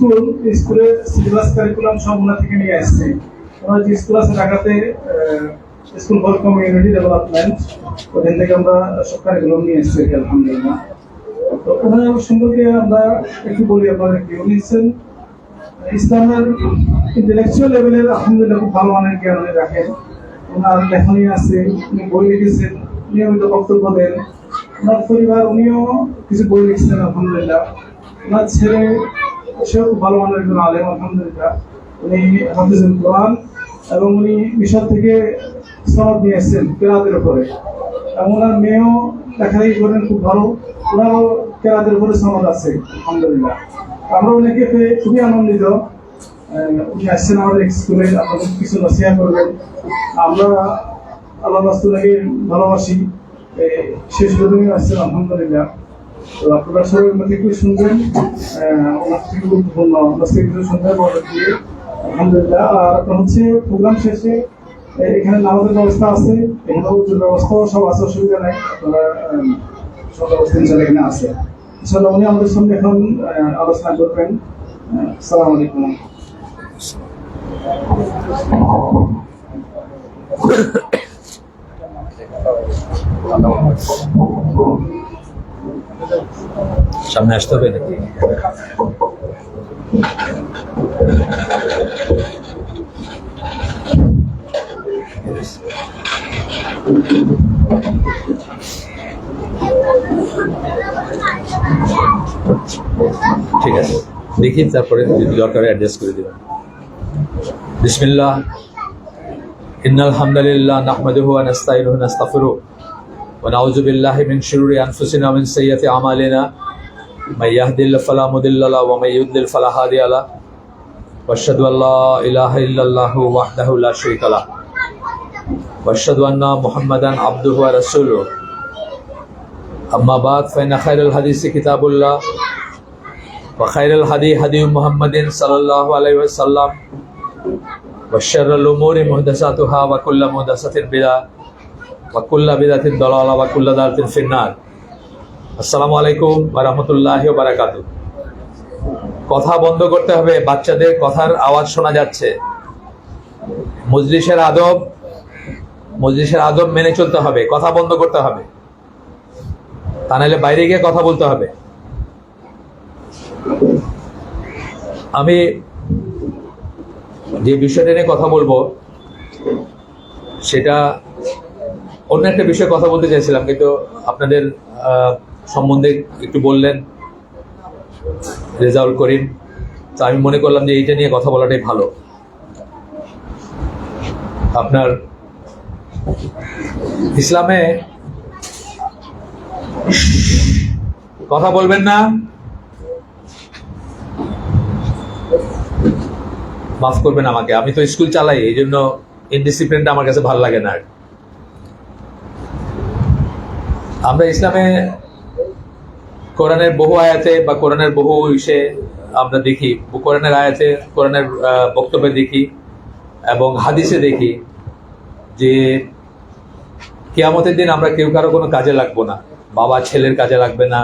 স্কুলের syllabus curriculum সব ওনার থেকে নিয়ে আসছে। ওনার যে স্কুল আছে ঢাকাতে, স্কুল ফর কমিউনিটি ডেভেলপমেন্ট, ওখান থেকে আমরা সব কারিকুলাম নিয়ে এসেছি আলহামদুলিল্লাহ। তো ওনার সম্পর্কে আমরা একটু বলি আপনাদেরকে। উনি হচ্ছেন ইসলামের ইন্টেলেকচুয়াল লেভেলের আলহামদুলিল্লাহ খুব ভালো মানের জ্ঞান উনি রাখেন। ওনার লেখনী আছে, উনি বই লিখেছেন, নিয়মিত বক্তব্য দেন। ওনার পরিবার উনিও কিছু বই লিখছেন আলহামদুলিল্লাহ। ওনার ছেলে সেও খুব ভালো মানের একজন আলেম আলহামদুলিল্লাহ। উনি হাফিজুল কোরআন এবং উনি মিশর থেকে সনদ নিয়ে এসেছেন কেরাতের উপরে, এবং ওনার মেয়েও লেখালেখি করেন খুব ভালো, ওনারও কেরাতের উপরে সনদ আছে আলহামদুলিল্লাহ। আমরা ওনাকে পেয়ে খুবই আনন্দিত। উনি আসছেন আমাদের স্কুলে, আপনাদের কিছু নসিহা করবেন। আমরা আল্লাহ রাসূলকে ভালোবাসি, শেষ পর্যন্ত আসছেন আলহামদুলিল্লাহ। তো আপনারা সবাই মধ্যে একটু শুনবেন, ওনার থেকে গুরুত্বপূর্ণ নসিহা কিছু শুনবেন দিয়ে আলহামদুলিল্লাহ। আর আপনার হচ্ছে প্রোগ্রাম শেষে এখানে নামাজের ব্যবস্থা আছে, এখানে উজুর ব্যবস্থাও সব আছে, অসুবিধা নাই। আপনারা সব ব্যবস্থা ইনশাআল্লাহ এখানে আছে। ইনশাআল্লাহ উনি আমাদের সঙ্গে এখন আলোচনা করবেন। আসসালামু আলাইকুম। সামনে আসতে হবে নাকি? ঠিক আছে, দেখি তারপরে যদি দরকার অ্যাডজাস্ট করে দেবেন। বিসমিল্লাহ, ইন্নাল হামদুলিল্লাহ নাহমাদুহু ওয়া নাস্তাঈনুহু ওয়া নাস্তাগফিরুহু ওয়া নাউযু বিল্লাহি মিন শুরুরি আনফুসিনা ওয়া মিন সাইয়্যাতি আমালিনা মাই ইয়াহদিল্লাহু ফালা মুদিল্লা লাহু ওয়া মাই ইউদ্লিল ফালা হাদিয়া লাহু ওয়া আশহাদু আল্লা ইলাহা ইল্লাল্লাহু ওয়াহদাহু লা শারীকা লাহু ওয়া আশহাদু আন্না মুহাম্মাদান আবদুহু ওয়া রাসূলুহু। আম্মা বাদ, ফাইন্না খায়রাল হাদিসি কিতাবুল্লাহ ওয়া খায়রাল হাদি হাদি মুহাম্মাদিন সাল্লাল্লাহু আলাইহি ওয়াসাল্লাম ওয়া শাররাল উমুরি মুহদাসাতুহা ওয়া কুল্লু মুহদাসাতিন বিদআহ ওয়া কুল্লু বিদআতিন দালালাহ ওয়া কুল্লু দালালাতিন ফিন্নার। আসসালামু আলাইকুম ওয়া রাহমাতুল্লাহি ওয়া বারাকাতুহু। কথা বন্ধ করতে হবে, বাচ্চাদের কথার আওয়াজ শোনা যাচ্ছে। মজলিসের আদব মেনে চলতে হবে, কথা বন্ধ করতে হবে, তা নাহলে বাইরে গিয়ে কথা বলতে হবে। আমি যে বিষয়টা নিয়ে কথা বলবো সেটা অন্য একটা বিষয়ে কথা বলতে চাইছিলাম, কিন্তু আপনাদের সম্বন্ধে একটু বললেন রেজাউল করিম, তো আমি মনে করলাম যে এইটা নিয়ে কথা বলাটাই ভালো। আপনার ইসলামে কথা বলবেন না, মাফ করবেন আমাকে, আমি তো স্কুল চালাই, এই জন্য ইনডিসিপ্লিনটা আমার কাছে ভালো লাগে না। আমরা ইসলামে কোরআনের বহু আয়াতে বা কোরআনের বহু ইসে আমরা দেখি, কোরআনের আয়াতে, কোরআনের বক্তব্যে দেখি এবং হাদিসে দেখি যে কিয়ামতের দিন আমরা কেউ কারো কোনো কাজে লাগবো না। বাবা ছেলের কাজে লাগবে না,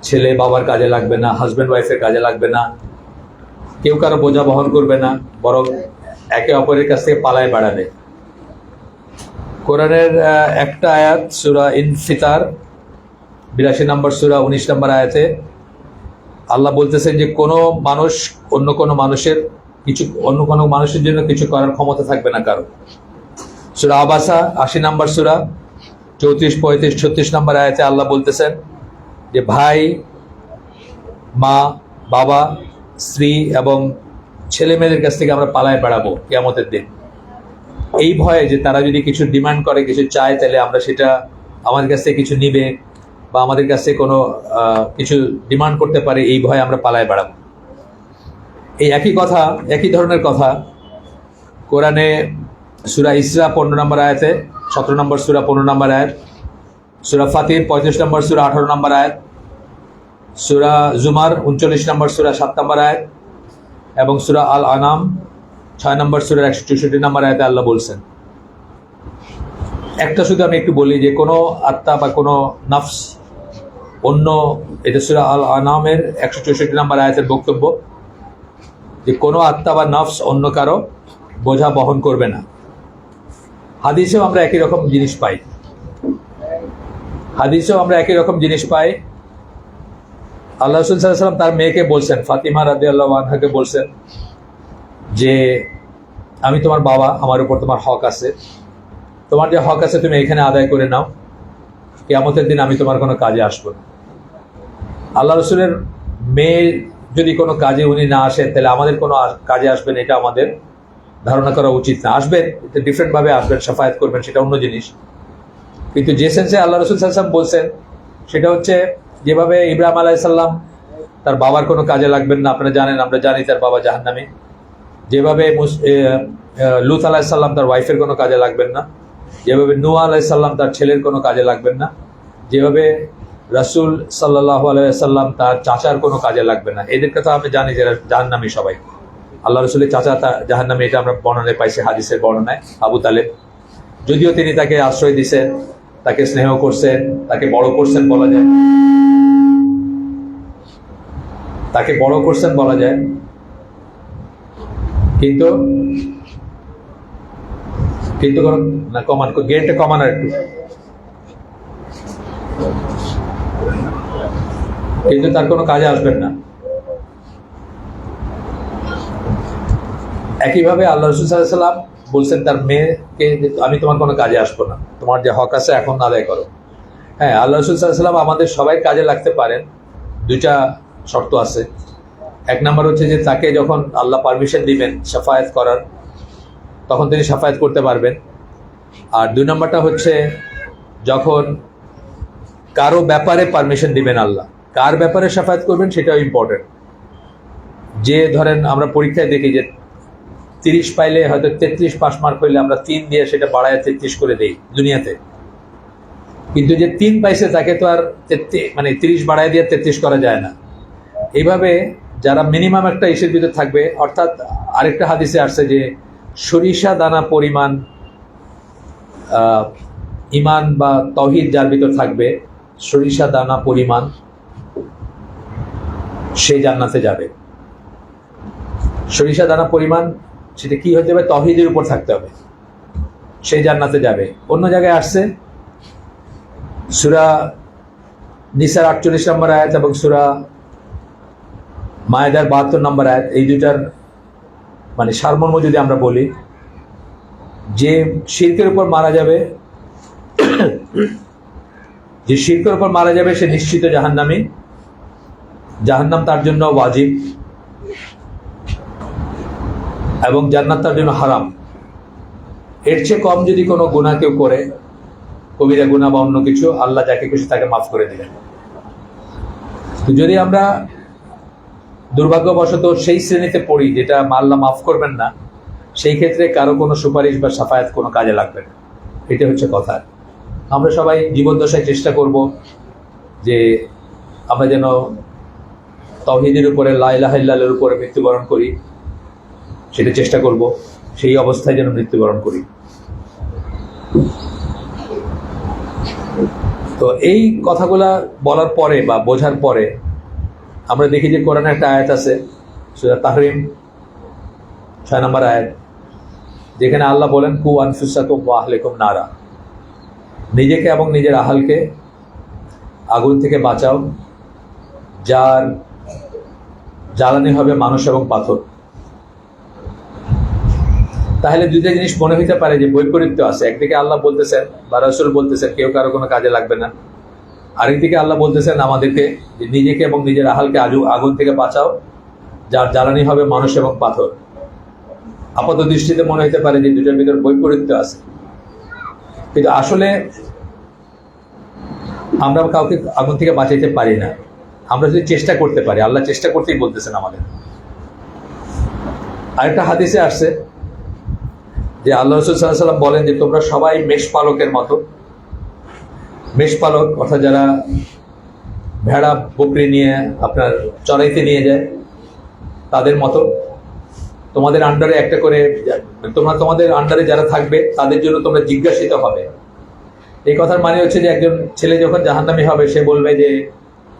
ছেলে বাবার কাজে লাগবে না, হাজব্যান্ড ওয়াইফের কাজে লাগবে না, কেউ কারো বোঝা বহন করবে না, বরং একে অপরের কাছ থেকে পালায় বেড়াবে। কোরআনের একটা আয়াত সূরা ইনফিতার 82 নম্বর সূরা 19 নম্বর আয়াতে আল্লাহ বলতেছেন যে কোনো মানুষ অন্য কোনো মানুষের জন্য কিছু করার ক্ষমতা থাকবে না কারো। সূরা আবাসা 80 নম্বর সূরা 34, 35, 36 নম্বর আয়াতে আল্লাহ বলতেছেন যে ভাই, মা, বাবা, স্ত্রী এবং ছেলে মেয়েদের কাছ থেকে আমরা পালায় বেড়াবো কিয়ামতের দিন, এই ভয়ে যে তারা যদি কিছু ডিমান্ড করে, কিছু চায়, তাহলে আমরা সেটা আমাদের কাছ থেকে কিছু নিবে বা আমাদের কাছে কোনো কিছু ডিমান্ড করতে পারে, এই ভয়ে আমরা পালায় বেড়াবো। এই একই ধরনের কথা কোরআনে সূরা ইসরা 15 নম্বর আয়াতে, 17 নম্বর সূরা 15 নম্বর আয়াত, সূরা ফাতির 35 নম্বর সূরা 18 নম্বর আয়াত, সূরা জুমার 39 নম্বর সূরা 7 নম্বর আয়াত এবং সূরা আল আনাম 6 নম্বর সূরার 164 নম্বর আয়াতে আল্লাহ বলছেন। একটা শুধু আমি একটু বলি যে কোনো আত্মা বা কোনো নফস অন্য, এটা সূরা আল আনামের 164 নম্বর আয়াতের বক্তব্য যে কোনো আত্মা বা নফস অন্য কারো বোঝা বহন করবে না। হাদিসেও আমরা একই রকম জিনিস পাই। আল্লাহ রাসূল সাল্লাল্লাহু আলাইহি ওয়াসাল্লাম তার মেয়েকে বলছেন, ফাতিমা রাদিয়াল্লাহু আনহাকে বলছেন যে আমি তোমার বাবা, আমার উপর তোমার হক আছে, তোমার যে হক আছে তুমি এখানে আদায় করে নাও, কিয়ামতের দিন আমি তোমার কোনো কাজে আসবো না। আল্লাহ রসুলের মেয়ে যদি কোনো কাজে উনি না আসেন, তাহলে আমাদের কোনো কাজে আসবেন এটা আমাদের ধারণা করা উচিত না। আসবেন, ডিফারেন্টভাবে আসবেন, শাফায়াত করবেন, সেটা অন্য জিনিস। কিন্তু যে সেন্সে আল্লাহ রসুল সাল্লাল্লাহু আলাইহি ওয়াসাল্লাম বলছেন সেটা হচ্ছে, যেভাবে ইব্রাহিম আলাইহিস সালাম তার বাবার কোনো কাজে লাগবেন না, আপনারা জানেন, আমরা জানি তার বাবা জাহান্নামী। যেভাবে লূত আলাইহিস সালাম তার ওয়াইফের কোনো কাজে লাগবেন না, যেভাবে নূহ আলাইহিস সালাম তার ছেলের কোনো কাজে লাগবেন না, যেভাবে রাসূল সাল্লাল্লাহু আলাইহি ওয়াসাল্লাম তার চাচার কোনো কাজে লাগবে না। এদের কথা আমি জানি যারা জাহান্নামী সবাই। আল্লাহ রসুলের চাচা জাহান্নামী, এটা আমরা বর্ণনায় পাইছি, হাদিসের বর্ণনায়। আবু তালেব, যদিও তিনি তাকে আশ্রয় দিয়েছেন, তাকে স্নেহ করছেন, তাকে বড় করছেন বলা যায়, কিন্তু না, কমান গেটটা কমান আর একটু, কিন্তু তার কোনো কাজে আসবেন না। একইভাবে আল্লাহ রাসূল সাল্লাল্লাহু আলাইহি ওয়াসাল্লাম বলছেন তার মেয়েকে, আমি তোমার কোনো কাজে আসবো না, তোমার যে হক আছে এখন আদায় করো। হ্যাঁ, আল্লাহ রাসূল সাল্লাল্লাহু আলাইহি ওয়াসাল্লাম আমাদের সবাই কাজে লাগতে পারেন, দুইটা শর্ত আছে। এক নম্বর হচ্ছে যে তাকে যখন আল্লাহ পারমিশন দিবেন শাফায়াত করার, তখন তিনি শাফায়াত করতে পারবেন। আর দুই নম্বরটা হচ্ছে যখন কারো ব্যাপারে পারমিশন দিবেন আল্লাহ, কার ব্যাপারে শাফায়াত করবেন সেটাও ইম্পর্টেন্ট। যে ধরেন আমরা পরীক্ষায় দেখি যে 30 পাইলে হয়তো 33 পাস মার্ক হইলে আমরা 3 দিয়ে সেটা বাড়ায় 33 করে দেই দুনিয়াতে, কিন্তু যে 3 পাইছে তাকে তো আর 30 বাড়ায় দিয়ে 33 করা যায় না। এইভাবে যারা মিনিমাম একটা ইস্যুর ভিতরে থাকবে, অর্থাৎ আরেকটা হাদিসে আসছে যে সরিষা দানা পরিমাণ ইমান বা তাওহীদ যার ভিতর থাকবে, সরিষা দানা পরিমাণ, সে জান্নাতে যাবে। সরিষা দানা পরিমাণ সেটা কি হতে হবে? তাওহীদের উপর থাকতে হবে, সেই জান্নাতে যাবে। অন্য জায়গায় আসছে সূরা নিসার 48 নম্বর আয়াত এবং সূরা মায়েদার 72 নম্বর আয়াত, এই দুইটার মানে সারমর্ম যদি আমরা বলি, যে শিরকের উপর মারা যাবে, সে নিশ্চিত জাহান্নামী, জাহান্নাম তার জন্য ওয়াজিব এবং জান্নাত তার জন্য হারাম। এর চেয়ে কম যদি কোনো গুনাহ কেউ করে, কবিরা গুনাহ বা অন্য কিছু, আল্লাহ যাকে খুশি তাকে মাফ করে দিবেন। তো যদি আমরা দুর্ভাগ্যবশত সেই শ্রেণীতে পড়ি যেটা আল্লাহ মাফ করবেন না, সেই ক্ষেত্রে কারো কোনো সুপারিশ বা শাফায়াত কোনো কাজে লাগবে না। এটা হচ্ছে কথা। আমরা সবাই জীবদ্দশায় চেষ্টা করব যে আমরা যেন তাওহীদের উপরে, লা ইলাহা ইল্লাল্লাহর উপরে মৃত্যুবরণ করি, সেটা চেষ্টা করব, সেই অবস্থায় যেন মৃত্যুবরণ করি। তো এই কথাগুলা বলার পরে বা বোঝার পরে আমরা দেখি যে কোরআনে একটা আয়াত আছে, সূরা তাহরিম 6 নম্বর আয়াত, যেখানে আল্লাহ বলেন, কু আনফুসাকুম ওয়া আহলিকুম নারা, নিজেকে এবং নিজের আহালকে আগুন থেকে বাঁচাও, যার জ্বালানি হবে মানুষ এবং পাথর। তাহলে দুইটা জিনিস মনে হইতে পারে যে বৈপরীত্য আছে। একদিকে আল্লাহ বলতেছেন বা রাসূল বলতেছেন কেউ কারো কোনো কাজে লাগবে না, আরেকদিকে আল্লাহ বলতেছেন আমাদেরকে যে নিজেকে এবং নিজের আহালকে আগুন থেকে বাঁচাও, যার জ্বালানি হবে মানুষ এবং পাথর। আপাত দৃষ্টিতে মনে হতে পারে যে দুটার ভিতর বৈপরীত্য আছে, কিন্তু আসলে আমরা কাউকে আগুন থেকে বাঁচাইতে পারি না। আমরা যদি চেষ্টা করতে পারি, আল্লাহ চেষ্টা করতেই বলতেছেন আমাদের। আরেকটা হাদিসে আসছে যে আল্লাহ রাসূল সাল্লাল্লাহু আলাইহি ওয়াসাল্লাম বলেন যে তোমরা সবাই মেষপালকের মতো। মেষপালক অর্থাৎ যারা ভেড়া বকরি নিয়ে আপনার চড়াইতে নিয়ে যায়, তাদের মতো তোমাদের আন্ডারে একটা করে, তোমাদের আন্ডারে যারা থাকবে তাদের জন্য তোমরা জিজ্ঞাসিত হবে। এই কথার মানে হচ্ছে যে একজন ছেলে যখন জাহান্নামী হবে, সে বলবে যে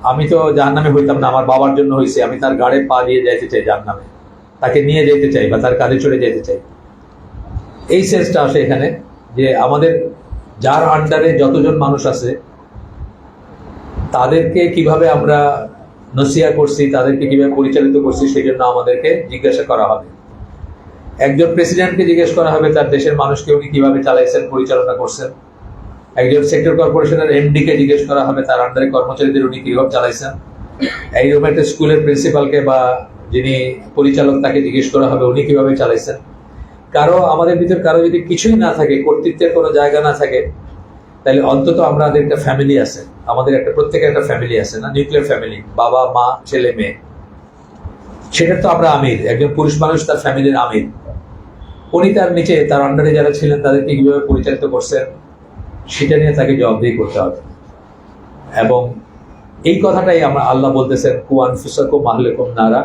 আমি তো জাহান্নামে হইতাম না, আমার বাবার জন্য হয়েছে, আমি তার গাড়ে পা দিয়ে যাইতে চাই জাহান্নামে, তাকে নিয়ে যেতে চাই বা তার কাঁধে চড়ে যেতে চাই। এই সেন্সটা আসে এখানে যে আমাদের যার আন্ডারে যতজন মানুষ আছে তাদেরকে কিভাবে আমরা নসিহা করছি, তাদেরকে কিভাবে পরিচালিত করছি, সেই জন্য আমাদেরকে জিজ্ঞাসা করা হবে। একজন প্রেসিডেন্টকে জিজ্ঞেস করা হবে তার দেশের মানুষকে উনি কিভাবে চালাইছেন, পরিচালনা করছেন। একজন সেক্টর কর্পোরেশনের এমডি কে জিজ্ঞেস করা হবে তার আন্ডারে কর্মচারীদের উনি কিভাবে চালাইছেন। এইরকম একটা স্কুলের প্রিন্সিপালকে বা যিনি পরিচালক তাকে জিজ্ঞেস করা হবে উনি কিভাবে চালাইছেন। আমাদের ভিতর কারো যদি কিছুই না থাকে, কর্তৃত্বের কোনো জায়গা না থাকে, তাহলে অন্তত আমাদের একটা ফ্যামিলি আছে, আমাদের একটা প্রত্যেকের একটা ফ্যামিলি আছে না, নিউক্লিয়ার ফ্যামিলি, বাবা মা ছেলে মেয়ে। সেটার তো আমরা আমির, একজন পুরুষ মানুষ তার ফ্যামিলির আমির। উনি তার নিচে তার আন্ডারে যারা ছিলেন তাদেরকে কিভাবে পরিচালিত করছেন সেটা নিয়ে তাকে জবাবদিহি করতে হবে। এবং এই কথাটাই আমরা আল্লাহ বলতেছেন, কু আনফুসাকুম আহলিকুম নারা,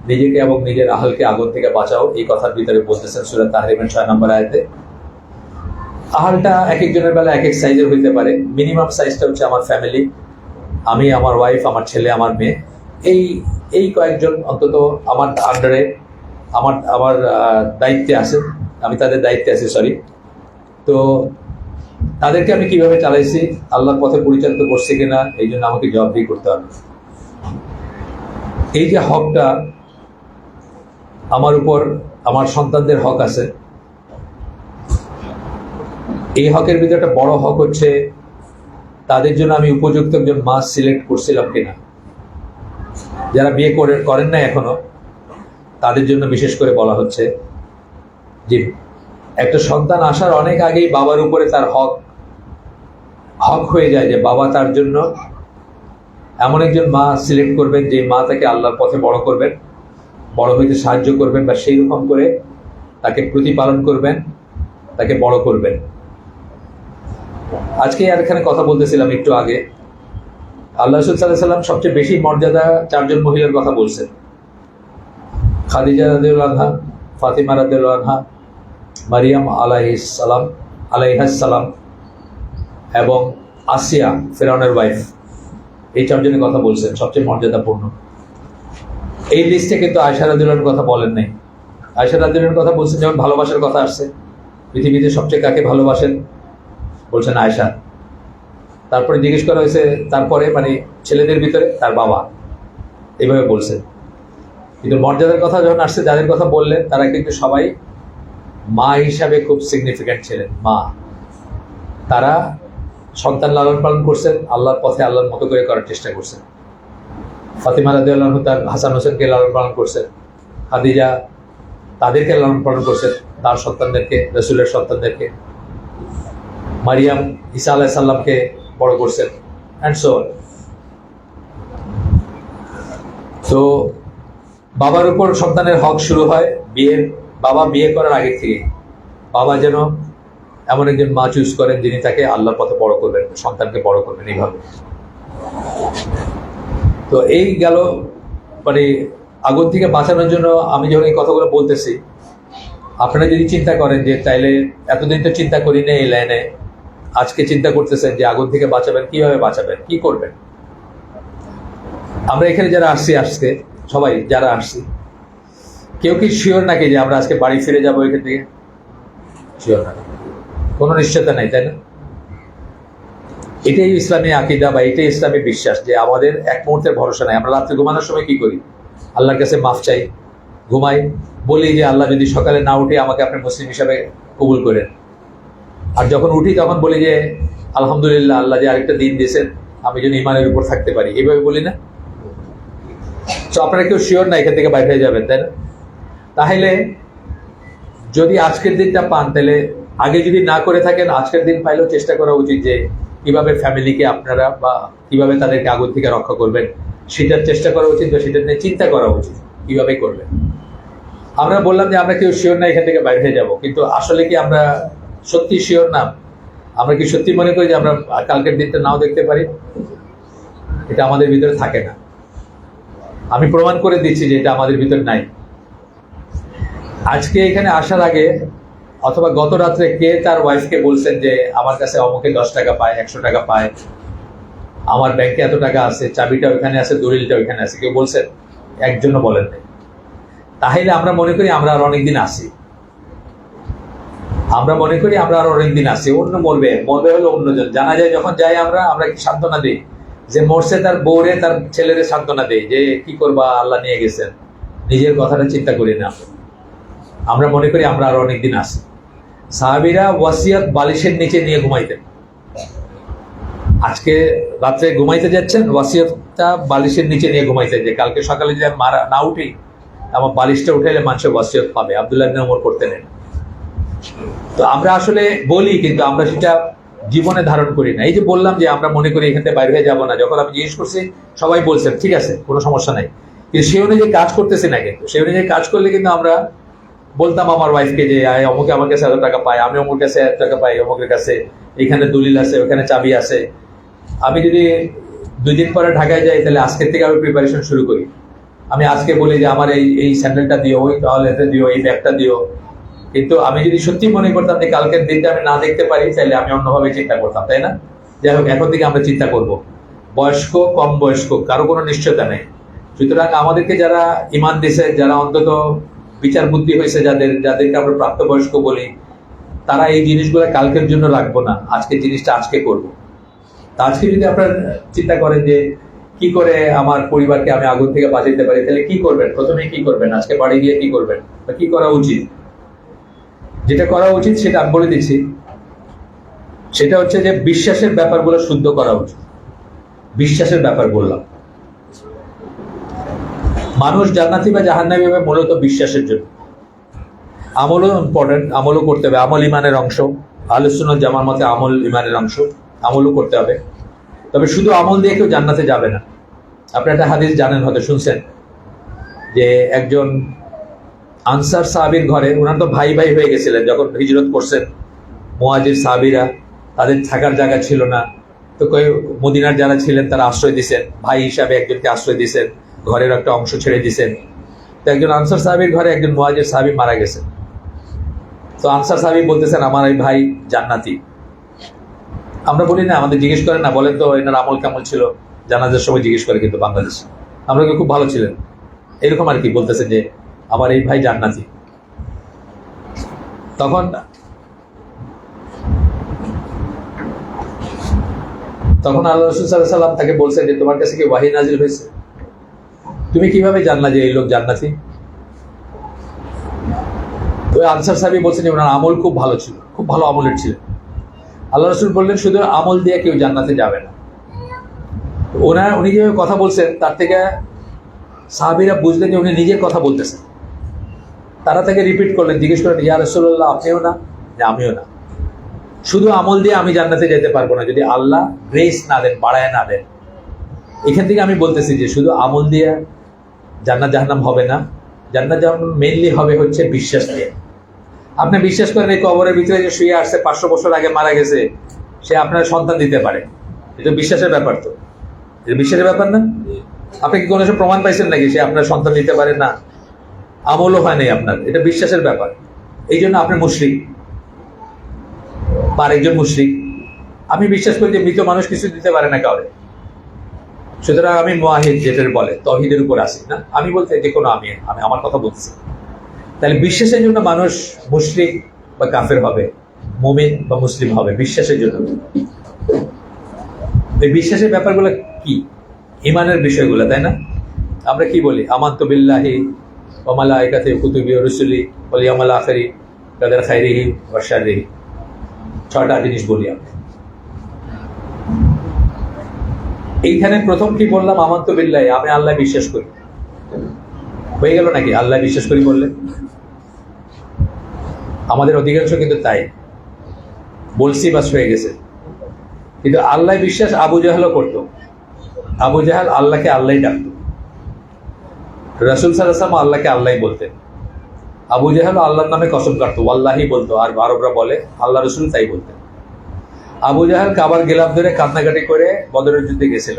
নিজেকে এবং নিজের আহলকে আগুন থেকে বাঁচাও, এই কথার ভিতরে বলতেছেন সূরা তাহরিমের 6 নম্বর আয়াতে। আহলটা এক একজনের বেলা এক এক সাইজের হইতে পারে। মিনিমাম সাইজটা হচ্ছে আমার ফ্যামিলি, আমি, আমার ওয়াইফ, আমার ছেলে, আমার মেয়ে, এই কয়েকজন অন্তত আমার আন্ডারে, আমার দায়িত্বে আছে, আমি তাদের দায়িত্বে আছি, তো তাদেরকে আমি কিভাবে চালাইছি, আল্লাহর পথে পরিচালিত করছি কিনা, এই জন্য আমাকে জবাবদিহি করতে হবে। এই যে হকটা আমার উপর, আমার সন্তানদের হক আছে, এই হকের ভিতরে একটা বড় হক হচ্ছে তাদের জন্য আমি উপযুক্ত একজন মা সিলেক্ট করছিলাম কিনা। যারা বিয়ে করেন না এখনো, তাদের জন্য বিশেষ করে বলা হচ্ছে যে একটা সন্তান আসার অনেক আগেই বাবার উপরে তার হক হয়ে যায়, যে বাবা তার জন্য এমন একজন মা সিলেক্ট করবেন যে মা তাকে আল্লাহর পথে বড় করবেন, বড় হইতে সাহায্য করবেন, বা সেই রকম করে তাকে প্রতিপালন করবেন, তাকে বড় করবেন। আজকে আর এখানে কথা বলতেছিলাম একটু আগে, আল্লাহ রাসূল সাল্লাল্লাহু আলাইহি ওয়াসাল্লাম সবচেয়ে বেশি মর্যাদা 4 জন মহিলার কথা বলছেন। খাদিজা রাদিয়াল্লাহু আনহা, ফাতিমা রাদিয়াল্লাহু আনহা, মারিয়াম আলাইহিস সালাম এবং আসিয়া ফেরাউনের ওয়াইফ, এই 4 জনের কথা বলছেন সবচেয়ে মর্যাদাপূর্ণ। এই লিস্টে কিন্তু আয়েশা রাদিয়াল্লাহু আনহার কথা বলেন নাই। আয়েশা রাদিয়াল্লাহু আনহার কথা বলছেন যেমন ভালোবাসার কথা আসছে, পৃথিবীতে সবচেয়ে কাকে ভালোবাসেন, বলছেন আয়েশা। তারপরে জিজ্ঞেস করা হয়েছে তারপরে, মানে ছেলেদের ভিতরে তার বাবা, এইভাবে বলছেন। কিন্তু মর্যাদার কথা যখন আসছে, যাদের কথা বললেন তারা কিন্তু সবাই মা হিসাবে খুব সিগনিফিক্যান্ট ছিলেন। মা, তারা সন্তান লালন পালন করছেন, আল্লাহর পথে আল্লাহর মতো করে করার চেষ্টা করছেন। ফাতিমা রাদিয়াল্লাহু আনহা তার হাসান হোসেনকে লালন পালন করছেন, খাদিজা তাদেরকে লালন পালন করছেন, তার সন্তানদেরকে, রাসূলের সন্তানদেরকে। মারিয়াম ঈসা আলাইহিস সালামকে বড় করছেন, অ্যান্ড সো অন। তো বাবার উপর সন্তানের হক শুরু হয় বাবা বিয়ে করার আগে থেকে। বাবা যেন এমন একজন মা চুজ করেন যিনি তাকে আল্লাহর পথে বড় করবেন, সন্তানকে বড় করবেন, এইভাবে। তো এই গেল, মানে আগুন থেকে বাঁচানোর জন্য আমি যখন এই কথাগুলো বলতেছি, আপনারা যদি চিন্তা করেন যে তাইলে এতদিন তো চিন্তা করি না এই লাইনে, আজকে চিন্তা করতেছেন যে আগুন থেকে বাঁচাবেন, কিভাবে বাঁচাবেন, কি করবেন। আমরা এখানে যারা আসছি, আজকে সবাই যারা আসছি, কেউ কি শিওর নাকি যে আমরা আজকে বাড়ি ফিরে যাবো এখান থেকে? শিওর না, কোনো নিশ্চয়তা নাই, তাই না? এটাই ইসলামী আকীদা বা এটাই ইসলামী বিশ্বাস, যে আমাদের এক মুহূর্তের ভরসা নাই। আমরা রাত্রে ঘুমানোর সময় কি করি? আল্লাহর কাছে মাফ চাই, ঘুমাই, বলি যে আল্লাহ যদি সকালে না উঠে আমাকে আপনি মুসলিম হিসাবে কবুল করেন। আর যখন উঠি তখন বলি যে আলহামদুলিল্লাহ, আল্লাহ যে আরেকটা দিন দিয়েছেন, আমি যেন ইমানের উপর থাকতে পারি, এইভাবে বলি না? তো আপনারা কেউ শিওর না এখান থেকে বাইরে হয়ে যাবেন, তাই না? তাহলে যদি আজকের দিনটা পান, তাহলে আগে যদি না করে থাকেন, আজকের দিন পাইলেও চেষ্টা করা উচিত যে কিভাবে ফ্যামিলিকে আপনারা বা কিভাবে তাদেরকে আগুন থেকে রক্ষা করবেন সেটার চেষ্টা করা উচিত, বা সেটা নিয়ে চিন্তা করা উচিত কিভাবে করবেন। আমরা বললাম যে আমরা কেউ শিওর না এখান থেকে বাইরে হয়ে যাবো, কিন্তু আসলে কি আমরা সত্যি শিওর না? আমরা কি সত্যি মনে করি যে আমরা কালকের দিনটা নাও দেখতে পারি? এটা আমাদের ভিতরে থাকে না। আমি প্রমাণ করে দিচ্ছি যে এটা আমাদের ভিতরে নাই। আজকে এখানে আসার আগে অথবা গত রাত্রে কে তার ওয়াইফকে বলছেন যে আমার কাছে অমুকে 10 টাকা পায়, 100 টাকা পায়, আমার ব্যাংকে এত টাকা আছে, চাবিটা ওইখানে আছে, দলিলটা ওইখানে আছে, কেউ বলছেন? একজনও বলেন নাই। তাহলে আমরা মনে করি আমরা আর অনেকদিন আছি, আমরা মনে করি আমরা আর অনেকদিন আছি, অন্য মরবে, মরবে হলো অন্যজন। জানা যায় যখন যাই আমরা কি সান্ত্বনা দিই? যে মরছে তার বউরে, তার ছেলেরে সান্ত্বনা দেই যে কি করবা, আল্লাহ নিয়ে গেছেন। নিজের কথাটা চিন্তা করি না। আমরা মনে করি আমরা আর অনেকদিন আছি। সাহাবীরা ওয়াসিয়াত বালিশের নিচে নিয়ে ঘুমাইতেন। আজকে রাত্রে ঘুমাইতে যাচ্ছেন, ওয়াসিয়াতটা বালিশের নিচে নিয়ে ঘুমাইতেন, যে কালকে সকালে যদি মারা না উঠি, আমার বালিশটা উঠাইলে মানুষের ওয়াসিয়াত পাবে। আব্দুল্লাহ ইবনে ওমর করতেন। তো আমরা আসলে বলি, কিন্তু আমরা সেটা জীবনে ধারণ করি না। এই যে বললাম যে আমরা মনে করি এখান থেকে বাইরে হয়ে যাবো না, যখন আমি জিজ্ঞেস করছি সবাই বলছেন ঠিক আছে, কোনো সমস্যা নাই, কিন্তু সেই অনুযায়ী কাজ করতেছি না। কিন্তু সেই অনুযায়ী কাজ করলে কিন্তু আমরা বলতাম আমার ওয়াইফকে যে অমুকে আমার কাছে এত টাকা পায়, আমি অমুকের কাছে এত টাকা পাই, অমুকের কাছে এখানে দলিল আছে, ওখানে চাবি আছে। আমি যদি 2 দিন পরে ঢাকায় যাই, তাহলে আজকের থেকে আমি প্রিপারেশন শুরু করি। আমি আজকে বলি যে আমার এই স্যান্ডেলটা দিও, ওই টওয়ালেটে দিও, এই ব্যাগটা দিও। কিন্তু আমি যদি সত্যি মনে করতাম যে কালকের দিনটা আমি না দেখতে পারি, তাহলে আমি অন্যভাবে চিন্তা করতাম, তাই না? যাই হোক, এখন থেকে আমরা চিন্তা করব। বয়স্ক কম বয়স্ক কারো কোনো নিশ্চয়তা নেই। সুতরাং আমাদেরকে যারা ইমান দিছে, যারা অন্তত বিচার বুদ্ধি হয়েছে, যাদেরকে আমরা প্রাপ্তবয়স্ক বলি, তারা এই জিনিসগুলো কালকের জন্য রাখবো না, আজকে জিনিসটা আজকে করব। তা আজকে যদি আপনার চিন্তা করেন যে কি করে আমার পরিবারকে আমি আগুন থেকে বাঁচাইতে পারি, তাহলে কি করবেন? প্রথমে কি করবেন? আজকে বাড়ি গিয়ে কি করবেন বা কি করা উচিত? যেটা করা উচিত সেটা আমি বলে দিচ্ছি। সেটা হচ্ছে যে বিশ্বাসের ব্যাপারগুলো শুদ্ধ করা উচিত। বিশ্বাসের ব্যাপার বললাম, মানুষ জান্নাতি বা জাহান্নামী হবে মূলত বিশ্বাসের জন্য। আমলও ইম্পর্টেন্ট, আমলও করতে হবে, আমল ইমানের অংশ। আহলুস সুন্নাহ জামার মতে আমল ইমানের অংশ, আমলও করতে হবে। তবে শুধু আমল দিয়ে কেউ জান্নাতে যাবে না। আপনি একটা হাদিস জানেন, হয়তো শুনছেন, যে একজন আনসার সাহাবীর ঘরে, ওনার তো ভাই ভাই হয়ে গেছিলেন যখন হিজরত করছেন। মুহাজির সাহাবীরা, তাদের থাকার জায়গা ছিল না, তো মদিনার যারা ছিলেন তারা আশ্রয় দিয়েছেন, ভাই হিসাবে একজনকে আশ্রয় দিয়েছেন, ঘরের একটা অংশ ছেড়ে দিয়েছেন। তো একজন আনসার সাহাবীর ঘরে একজন মুহাজির সাহাবী মারা গেছেন। তো আনসার সাহাবী বলতেছেন আমার এই ভাই জান্নাতি। আমরা বলি না, আমাদের জিজ্ঞেস করেন না, বলেন তো এনার আমল কেমন ছিল? জানাজার সময় জিজ্ঞেস করে কিন্তু বাংলাদেশে, আমরা খুব ভালো ছিলেন এরকম আর কি, বলতেছে যে আমার এই ভাই জান্নাতি। তখন আল্লাহ রাসূল সাল্লাল্লাহু আলাইহি ওয়াসাল্লাম তাকে বলছেন যে তোমার কাছে কি ওয়াহী নাজিল হয়েছে? তুমি কিভাবে জানলা যে এই লোক জান্নাতি? তো আনসার সাহাবী বলছেন যে ওনার আমল খুব ভালো ছিল, খুব ভালো আমলের ছিলেন। আল্লাহ রাসূল বললেন শুধু আমল দিয়ে কেউ জান্নাতে যাবে না। উনি যেভাবে কথা বলছেন, তার থেকে সাহাবীরা বুঝলেন যে উনি নিজের কথা বলতেছেন। তারা তাকে রিপিট করলেন, জিজ্ঞেস করলেন ইয়া রাসূলুল্লাহ আপনিও না? যে আমিও না। শুধু আমল দিয়ে আমি জান্নাতে যেতে পারবো না যদি আল্লাহ গ্রেস না দেন, বাড়ায় না দেন। এখান থেকে আমি বলতেছি যে শুধু আমল দিয়ে জান্নাত জাহান্নাম হবে না। জান্নাত জাহান্নাম মেইনলি হবে হচ্ছে বিশ্বাস দিয়ে। আপনি বিশ্বাস করেন এই কবরের ভিতরে যে শুয়ে আসছে 500 বছর আগে মারা গেছে, সে আপনার সন্তান দিতে পারে, এটা বিশ্বাসের ব্যাপার। তো এটা বিশ্বাসের ব্যাপার না? আপনি কি কোনো প্রমাণ পাইছেন নাকি সে আপনার সন্তান দিতে পারে? না, আমলও হয় নাই আপনার, এটা বিশ্বাসের ব্যাপার। এই জন্য আপনি মুশরিক বা আরেকজন মুশরিক। আমি বিশ্বাস করি যে মৃত মানুষ কিছু দিতে পারে না কাউরে। সুতরাং আমি মুওয়াহিদ, যেটার বলে তাওহীদের উপর আছি না। আমি বলতে যে কোনো আমি আমার কথা বলছি। তাহলে বিশ্বাসের জন্য মানুষ মুশরিক বা কাফের হবে, মুমিন বা মুসলিম হবে বিশ্বাসের জন্য। এই বিশ্বাসের ব্যাপারগুলো কি? ইমানের বিষয়গুলো, তাই না? আমরা কি বলি? আমানতু বিল্লাহি ওয়া মালাইকাতিহি ওয়া কুতুবিহি ওয়া রুসুলিহি ওয়াল ইয়াউমিল আখিরি কাদার খাইরিহি ওয়া শাররিহি। 6টা জিনিস বলি আমরা। এইখানে প্রথম কি বললাম? আমানতু বিল্লাহি, আমি আল্লাহ বিশ্বাস করি। হয়ে গেল নাকি? আল্লাহ বিশ্বাস করি বললে আমাদের অধিকাংশ কিন্তু তাই বলছি, বাস হয়ে গেছে। কিন্তু আল্লাহ বিশ্বাস আবু জাহেলও করতো। আবু জাহেল আল্লাহকে আল্লাহই ডাকতো, রাসূল সাল্লাল্লাহু আলাইহি ওয়াসাল্লাম আল্লাহকে আল্লাহই বলতেন। আবু জাহেল আল্লাহর নামে কসম কাটতো, আল্লাহই বলতো, আর আরবরা বলে আল্লাহ রসুল তাই বলতেন। আবু জাহেল কাবার গিলাফ ধরে কান্নাকাটি করে বদরের যুদ্ধে গেছিল,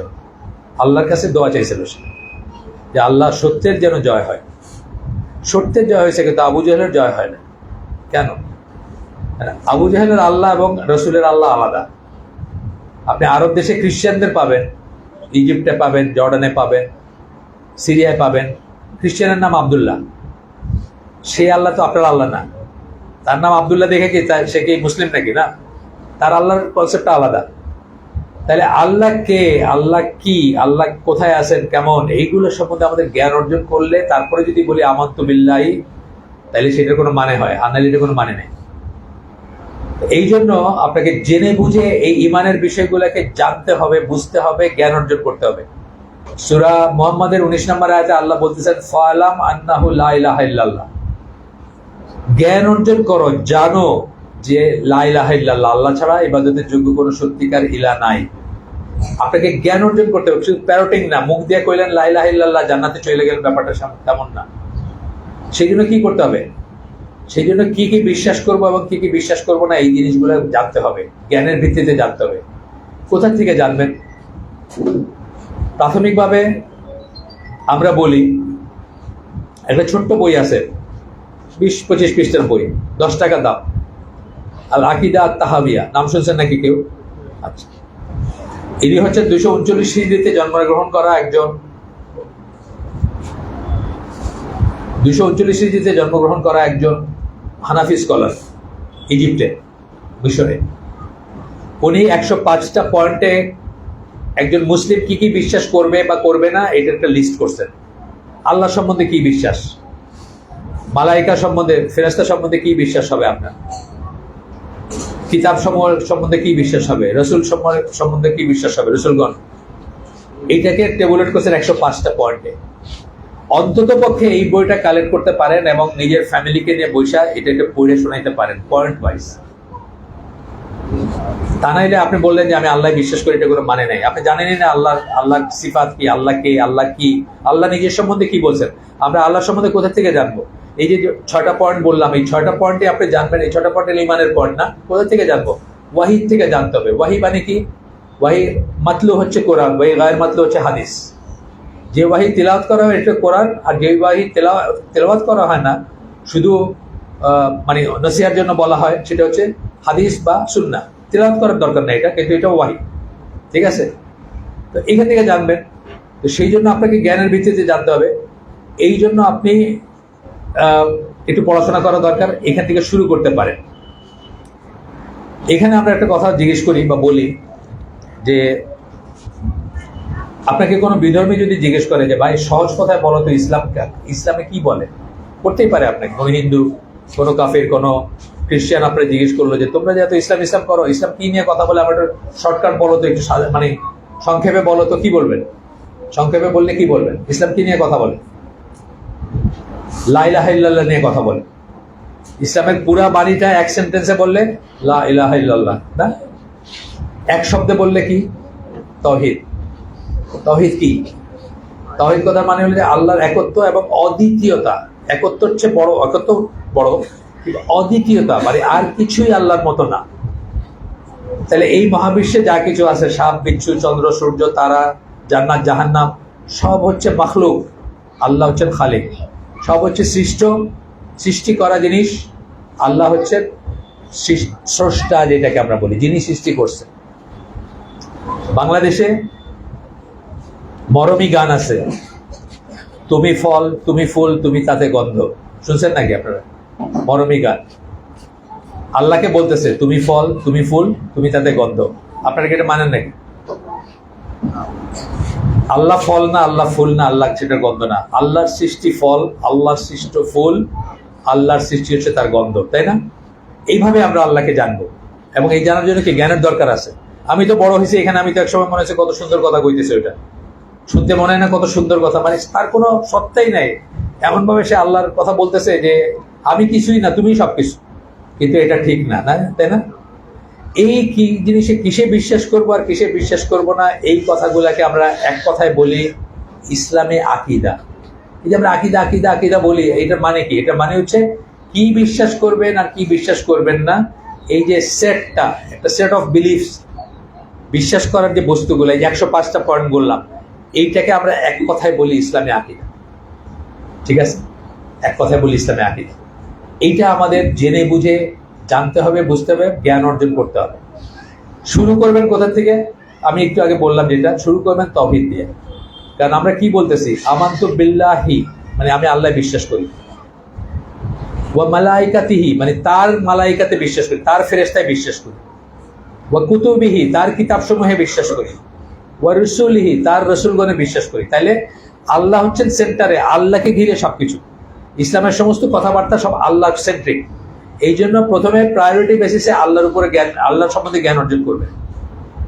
আল্লাহর কাছে দোয়া চাইছিল সে যে আল্লাহ সত্যের যেন জয় হয়। সত্যের জয় হয়েছে, কিন্তু আবু জাহেলের জয় হয় না। কেন? আবু জাহেলের আল্লাহ এবং রসুলের আল্লাহ আলাদা। আপনি আরব দেশে খ্রিস্টানদের পাবেন, ইজিপ্টে পাবেন, জর্ডানে পাবেন, সিরিয়ায় পাবেন। খ্রিস্টানের নাম আব্দুল্লাহ, সে আল্লাহ তো আপনার আল্লাহ না। তার নাম আব্দুল্লাহ দেখে কি সে কি মুসলিম নাকি? না, তার আল্লাহর কনসেপ্টটা আলাদা। তাহলে আল্লাহ কে, আল্লাহ কি, আল্লাহ কোথায় আছেন, কেমন, এইগুলো সম্বন্ধে আমাদের জ্ঞান অর্জন করলে তারপরে যদি বলি আমানতু বিল্লাহি, তাহলে সেটার কোনো মানে হয়, আর নাহলে এটার কোনো মানে নেই। এই জন্য আপনাকে জেনে বুঝে এই ইমানের বিষয়গুলোকে জানতে হবে, বুঝতে হবে, জ্ঞান অর্জন করতে হবে। সূরা মুহাম্মাদের 19 নম্বর আয়াতে আল্লাহ বলতেছেন ফালাম আন্নাহু লা ইলাহা ইল্লাল্লাহ, জ্ঞান অর্জন করো, জানো যে লা ইলাহা ইল্লাল্লাহ, আল্লাহ ছাড়া ইবাদতের যোগ্য কোনো সত্যিকার ইলাহ নাই। আপনাকে জ্ঞান অর্জন করতে হবে, শুধু প্যারোটিং না, মুখ দিয়ে কইলেন লা ইলাহা ইল্লাল্লাহ জান্নাতে চলে গেলেন, ব্যাপারটা তেমন না। সেই জন্য কি করতে হবে? সেই জন্য কি কি বিশ্বাস করবো এবং কি কি বিশ্বাস করবো না, এই জিনিসগুলো জানতে হবে, জ্ঞানের ভিত্তিতে জানতে হবে। কোথা থেকে জানবেন? প্রাথমিকভাবে আমরা বলি একটা ছোট্ট বই আছে, 20-25 পৃষ্ঠার বই, 10 টাকা দাম, আল আকিদা আত তাহাবিয়া, নাম শুনছেন নাকি কেউ? আচ্ছা, ইনি হচ্ছেন 239 হিজরিতে জন্মগ্রহণ করা একজন, 239 হিজরিতে জন্মগ্রহণ করা একজন হানাফি স্কলার, ইজিপ্টে, মিশরে। উনি 105টা পয়েন্টে একজন মুসলিম কি কি বিশ্বাস করবে বা করবে না এটা একটা লিস্ট করছেন। আল্লাহ সম্বন্ধে কি বিশ্বাস, মালাইকা সম্বন্ধে, ফেরেশতা সম্বন্ধে কি বিশ্বাস হবে আপনার, কিতাব সম্বন্ধে কি বিশ্বাস হবে, রসুল সম্বন্ধে কি বিশ্বাস হবে, রসুলগণ, এইটাকে টেবুলেট করছেন 105টা পয়েন্টে। অন্তত পক্ষে এই বইটা কালেক্ট করতে পারেন এবং নিজের ফ্যামিলিকে নিয়ে বৈশা এটাকে পড়ে শোনাইতে পারেন পয়েন্ট ওয়াইজ। তা নাইলে আপনি বললেন যে আমি আল্লাহ বিশ্বাস করি, এটা কোনো মানে নাই। আপনি জানেনই না আল্লাহ সিফাত কি, আল্লাহ কে, আল্লাহ কি, আল্লাহ নিজের সম্বন্ধে কি বলছেন। আমরা আল্লাহ সম্বন্ধে কোথা থেকে জানবো? এই যে 6টা পয়েন্ট বললাম, এই 6টা পয়েন্টে আপনি জানবেন, এই 6টা পয়েন্ট ইমানের পয়েন্ট না, কোথা থেকে জানবো? ওয়াহি থেকে জানতে হবে। ওয়াহি মানে কি? ওয়াহি মাতলু হচ্ছে কোরআন, ওয়াহি গায়ের মাতলু হচ্ছে হাদিস। যে ওয়াহি তিলাওয়াত করা হয় এটা কোরআন, আর যে ওয়াহি তেলাওয়াত করা হয় না, শুধু মানে নসিহার জন্য বলা হয়, সেটা হচ্ছে হাদিস বা সুন্নাহ। তিলাওয়াত করার দরকার নেই এটা, কিন্তু এটা ওয়াহি, ঠিক আছে? তো এখান থেকে জানবেন। তো সেই জন্য আপনাকে জ্ঞানের ভিত্তিতে জানতে হবে। এই জন্য আপনি একটু পড়াশোনা করা দরকার, এখান থেকে শুরু করতে পারেন। এখানে আমরা একটা কথা জিজ্ঞেস করি বা বলি যে আপনাকে কোনো বিধর্মী যদি জিজ্ঞেস করে যে ভাই সহজ কথায় বলো তো ইসলামে কি বলে, করতেই পারে আপনাকে কোনো হিন্দু, কোনো কাফের, কোনো খ্রিস্টান আপনার জিজ্ঞেস করলো যে তোমরা যেহেতু ইসলাম করো, ইসলাম কি নিয়ে কথা বলে, আমার শর্টকাট বলো তো, একটু মানে সংক্ষেপে বলো তো, কি বলবেন? সংক্ষেপে বললে কি বলবেন? ইসলাম কি নিয়ে কথা বলে? লা ইলাহা ইল্লাল্লাহ নিয়ে কথা বলে। ইসলামের পুরা বাণীটা এক সেন্টেন্সে বললে লা ইলাহা ইল্লাল্লাহ, না? এক শব্দে বললে কি? তাওহীদ। তাওহীদ কি? তাওহীদ কথার মানে হলো যে আল্লাহর একত্ব এবং অদ্বিতীয়তা। একত্ব হচ্ছে বড়, একত্ব বড়, কিন্তু অদ্বিতীয়তা মানে আর কিছুই আল্লাহর মতো না। তাহলে এই মহাবিশ্বে যা কিছু আছে, সাপ, বিচ্ছু, চন্দ্র, সূর্য, তারা, জান্নাত, জাহান্নাম, সব হচ্ছে মাখলুক, আল্লাহ হচ্ছেন খালিক। সব হচ্ছে সৃষ্টি করা জিনিস, আল্লাহ হচ্ছে স্রষ্টা, যেটাকে আমরা বলি, যিনি সৃষ্টি করছে। বাংলাদেশে মরমী গান আছে, তুমি ফল, তুমি ফুল, তুমি তাতে গন্ধ, শুনছেন নাকি আপনারা? মরমী গান আল্লাহকে বলতেছে তুমি ফল, তুমি ফুল, তুমি তাতে গন্ধ। আপনারা কি এটা মানেন নাকি? আল্লাহ ফল না, আল্লাহ ফুল না, আল্লাহ সেটার গন্ধ না। আল্লাহর সৃষ্টি ফল, আল্লাহর সৃষ্ট ফুল, আল্লাহর সৃষ্টি হচ্ছে তার গন্ধ, তাই না? এইভাবে আমরা আল্লাহকে জানবো, এবং এই জানার জন্য কি জ্ঞানের দরকার আছে। আমি তো বড় হয়েছি এখানে, আমি তো একসময় মনে হচ্ছে কত সুন্দর কথা কইতেছে, ওইটা শুনতে মনে হয় না কত সুন্দর কথা, মানে তার কোনো সত্তাই নাই। এমন ভাবে সে আল্লাহর কথা বলতেছে যে আমি কিছুই না, তুমি সবকিছু, কিন্তু এটা ঠিক না, না, তাই না? এই কি জিনিসে কিসে বিশ্বাস করবো আর কিসে বিশ্বাস করব না, এই কথাগুলাকে আমরা এক কথায় বলি ইসলামে আকিদা। এই যে আমরা আকিদা আকিদা আকিদা বলি, এটার মানে কি? এটার মানে হচ্ছে কি বিশ্বাস করবেন আর কি বিশ্বাস করবেন না, এই যে সেটটা, একটা সেট অফ বিলিফস, বিশ্বাস করার যে বস্তুগুলো, এই 105টা পয়েন্ট বললাম, এইটাকে আমরা এক কথায় বলি ইসলামে আকিদা, ঠিক আছে? এক কথায় বলি ইসলামে আকিদা। এইটা আমাদের জেনে বুঝে জানতে হবে, বুঝতে হবে, জ্ঞান অর্জন করতে হবে। শুরু করবেন কোথা থেকে? আমি একটু আগে বললাম যেটা, শুরু করবেন তাওহীদ দিয়ে। কারণ আমরা কি বলতেছি? আমানতু বিল্লাহি, মানে আমি আল্লাহ বিশ্বাস করি। ওয়া মালাইকাতিহি, মানে তার মালাইকাতে বিশ্বাস করি, তার ফেরেশতায় বিশ্বাস করি। ওয়া কুতুবিহি, তার কিতাবসমূহে বিশ্বাস করি। ওয়া রুসুলিহি, তার রসুলগণে বিশ্বাস করি। তাইলে আল্লাহ হচ্ছেন সেন্টারে, আল্লাহকে ঘিরে সবকিছু। ইসলামের সমস্ত কথাবার্তা সব আল্লাহ সেন্ট্রিক। এই জন্য প্রথমে প্রায়োরিটি বেসিসে আল্লাহর উপরে জ্ঞান, আল্লাহর সম্বন্ধে জ্ঞান অর্জন করবেন,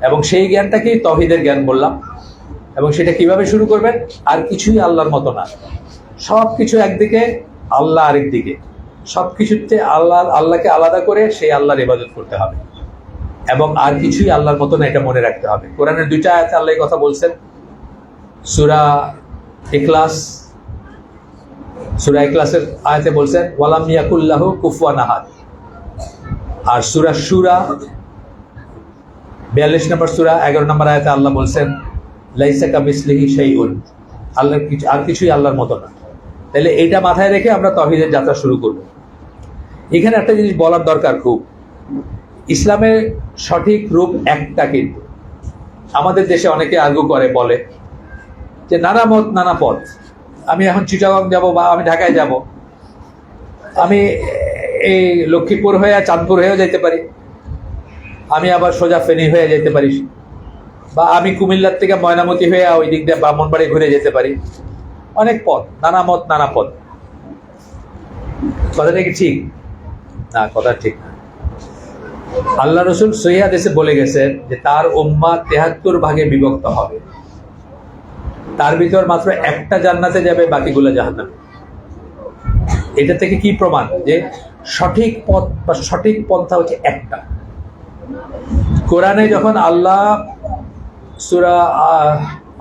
এবং সেই জ্ঞানটাকেই তাওহীদের জ্ঞান বললাম। এবং সেটা কিভাবে শুরু করবেন? আর কিছুই আল্লাহর মতো না, সব কিছু একদিকে, আল্লাহ আরেক দিকে। সব কিছুতে আল্লাহকে আলাদা করে সেই আল্লাহর ইবাদত করতে হবে, এবং আর কিছুই আল্লাহর মতো না, এটা মনে রাখতে হবে। কোরআনের 2টা আয়াতে আল্লাহ এই কথা বলছেন। সূরা ইখলাসের আয়াতে বলছেন ওয়ালাম ইয়াকুল্লাহু কুফুয়ান আহাদ। আর সূরা শুরা 42 নম্বর সূরা 11 নম্বর আয়াতে আল্লাহ বলছেন লাইসা কামিসলিহি শাইউন, আল্লাহর কিছু, আর কিছুই আল্লাহর মতো না। তাহলে এইটা মাথায় রেখে আমরা তাওহীদের যাত্রা শুরু করব। এখানে একটা জিনিস বলার দরকার খুব, ইসলামের সঠিক রূপ একটা, কিন্তু আমাদের দেশে অনেকে আর্গু করে, বলে যে নানা মত নানা পথ। আমি এখন চিটাগং যাব বা আমি ঢাকায় যাব, আমি এই লক্ষ্মীপুর হয়ে চাঁদপুর হয়েও যেতে পারি, আমি আবার সোজা ফেনী হয়ে যেতে পারি, বা আমি কুমিল্লার থেকে ময়নামতি হয়ে ওই দিক দিয়ে ব্রাহ্মণবাড়ি ঘুরে যেতে পারি। অনেক পথ, নানা মত নানা পথ। কথাটা কি ঠিক? না, কথা ঠিক না। আল্লাহ রসুল সহিহ হাদিসে বলে গেছেন যে তার উম্মাহ 73 ভাগে বিভক্ত হবে, তার ভিতর মাত্র একটা জান্নাতে যাবে, বাকিগুলো জাহান্নামে। এটা থেকে কি প্রমাণ? যে সঠিক পথ বা সঠিক পন্থা হচ্ছে একটা। কোরআনে যখন আল্লাহ সূরা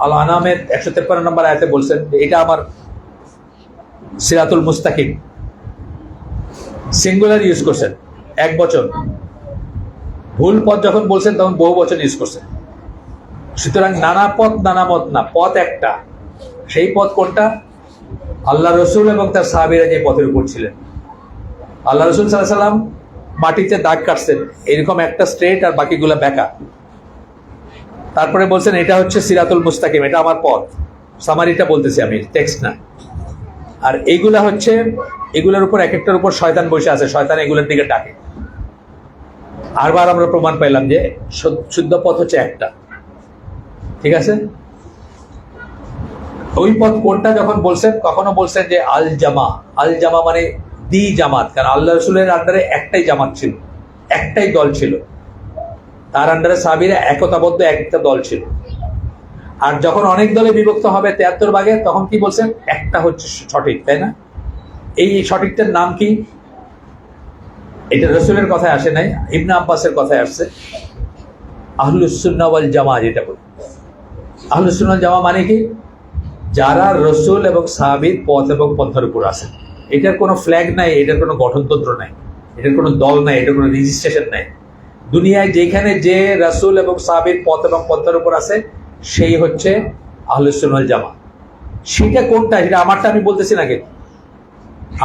আল আনামের 153 নম্বর আয়াতে বলছেন যে এটা আমার সিরাতুল মুস্তাকিম, সিঙ্গুলার ইউজ করছেন, এক বচন। ভুল পথ যখন বলছেন তখন বহু বচন ইউজ করছেন। সুতরাং নানা পথ নানা মত না, পথ একটা। সেই পথ কোনটা? আল্লাহ রসুল এবং তার সাহাবীরা যে পথের উপর ছিলেন। আল্লাহ রসুল সাল্লাল্লাহু আলাইহি সাল্লাম মাটিতে দাগ কাটছেন এরকম একটা স্ট্রেট, আর বাকিগুলা বেঁকা। তারপরে বলছেন এটা হচ্ছে সিরাতুল মুস্তাকিম, এটা আমার পথ। সামারিটা বলতেছি আমি, টেক্সট না। আর এইগুলা হচ্ছে, এগুলোর উপর এক একটার উপর শয়তান বসে আছে, শয়তান এগুলোর দিকে ডাকে। আরবার আমরা প্রমাণ পাইলাম যে শুদ্ধ পথ হচ্ছে একটা। ঠিক আছে? ওই পথ কোনটা যখন বলছেন, কখনো বলছেন যে আল জামা, আল জামা মানে দি জামাত। কারণ আল্লাহ রসুলের আন্ডারে একটাই জামাত ছিল, একটাই দল ছিল, তার আন্ডারে সাহাবীরা একতাবদ্ধ একটা দল ছিল। আর যখন অনেক দলে বিভক্ত হবে 73 ভাগে, তখন কি বলছেন? একটা হচ্ছে সঠিক, তাই না? এই সঠিকটার নাম কি? এটা রসুলের কথায় আসে নাই, ইবনে আব্বাসের কথায় আসছে। আহলুস সুন্নাহ ওয়াল জামা যেটা বলে, আহলুস সুন্নাহ জামা মানে কি? যারা রসুল এবং সাহাবীর পথ এবং পন্থার উপর আছে। এটার কোনো ফ্ল্যাগ নাই, এটার কোনো গঠনতন্ত্র নাই, এটার কোনো দল নাই, এটার কোনো রেজিস্ট্রেশন নাই। দুনিয়ায় যেখানে যে রাসূল এবং সাহাবীর পথ এবং পন্থার উপর আছে, সেই হচ্ছে আহলুস সুন্নাহ ওয়াল জামা। সেটা কোনটা? সেটা আমারটা আমি বলতেছি না, কিন্তু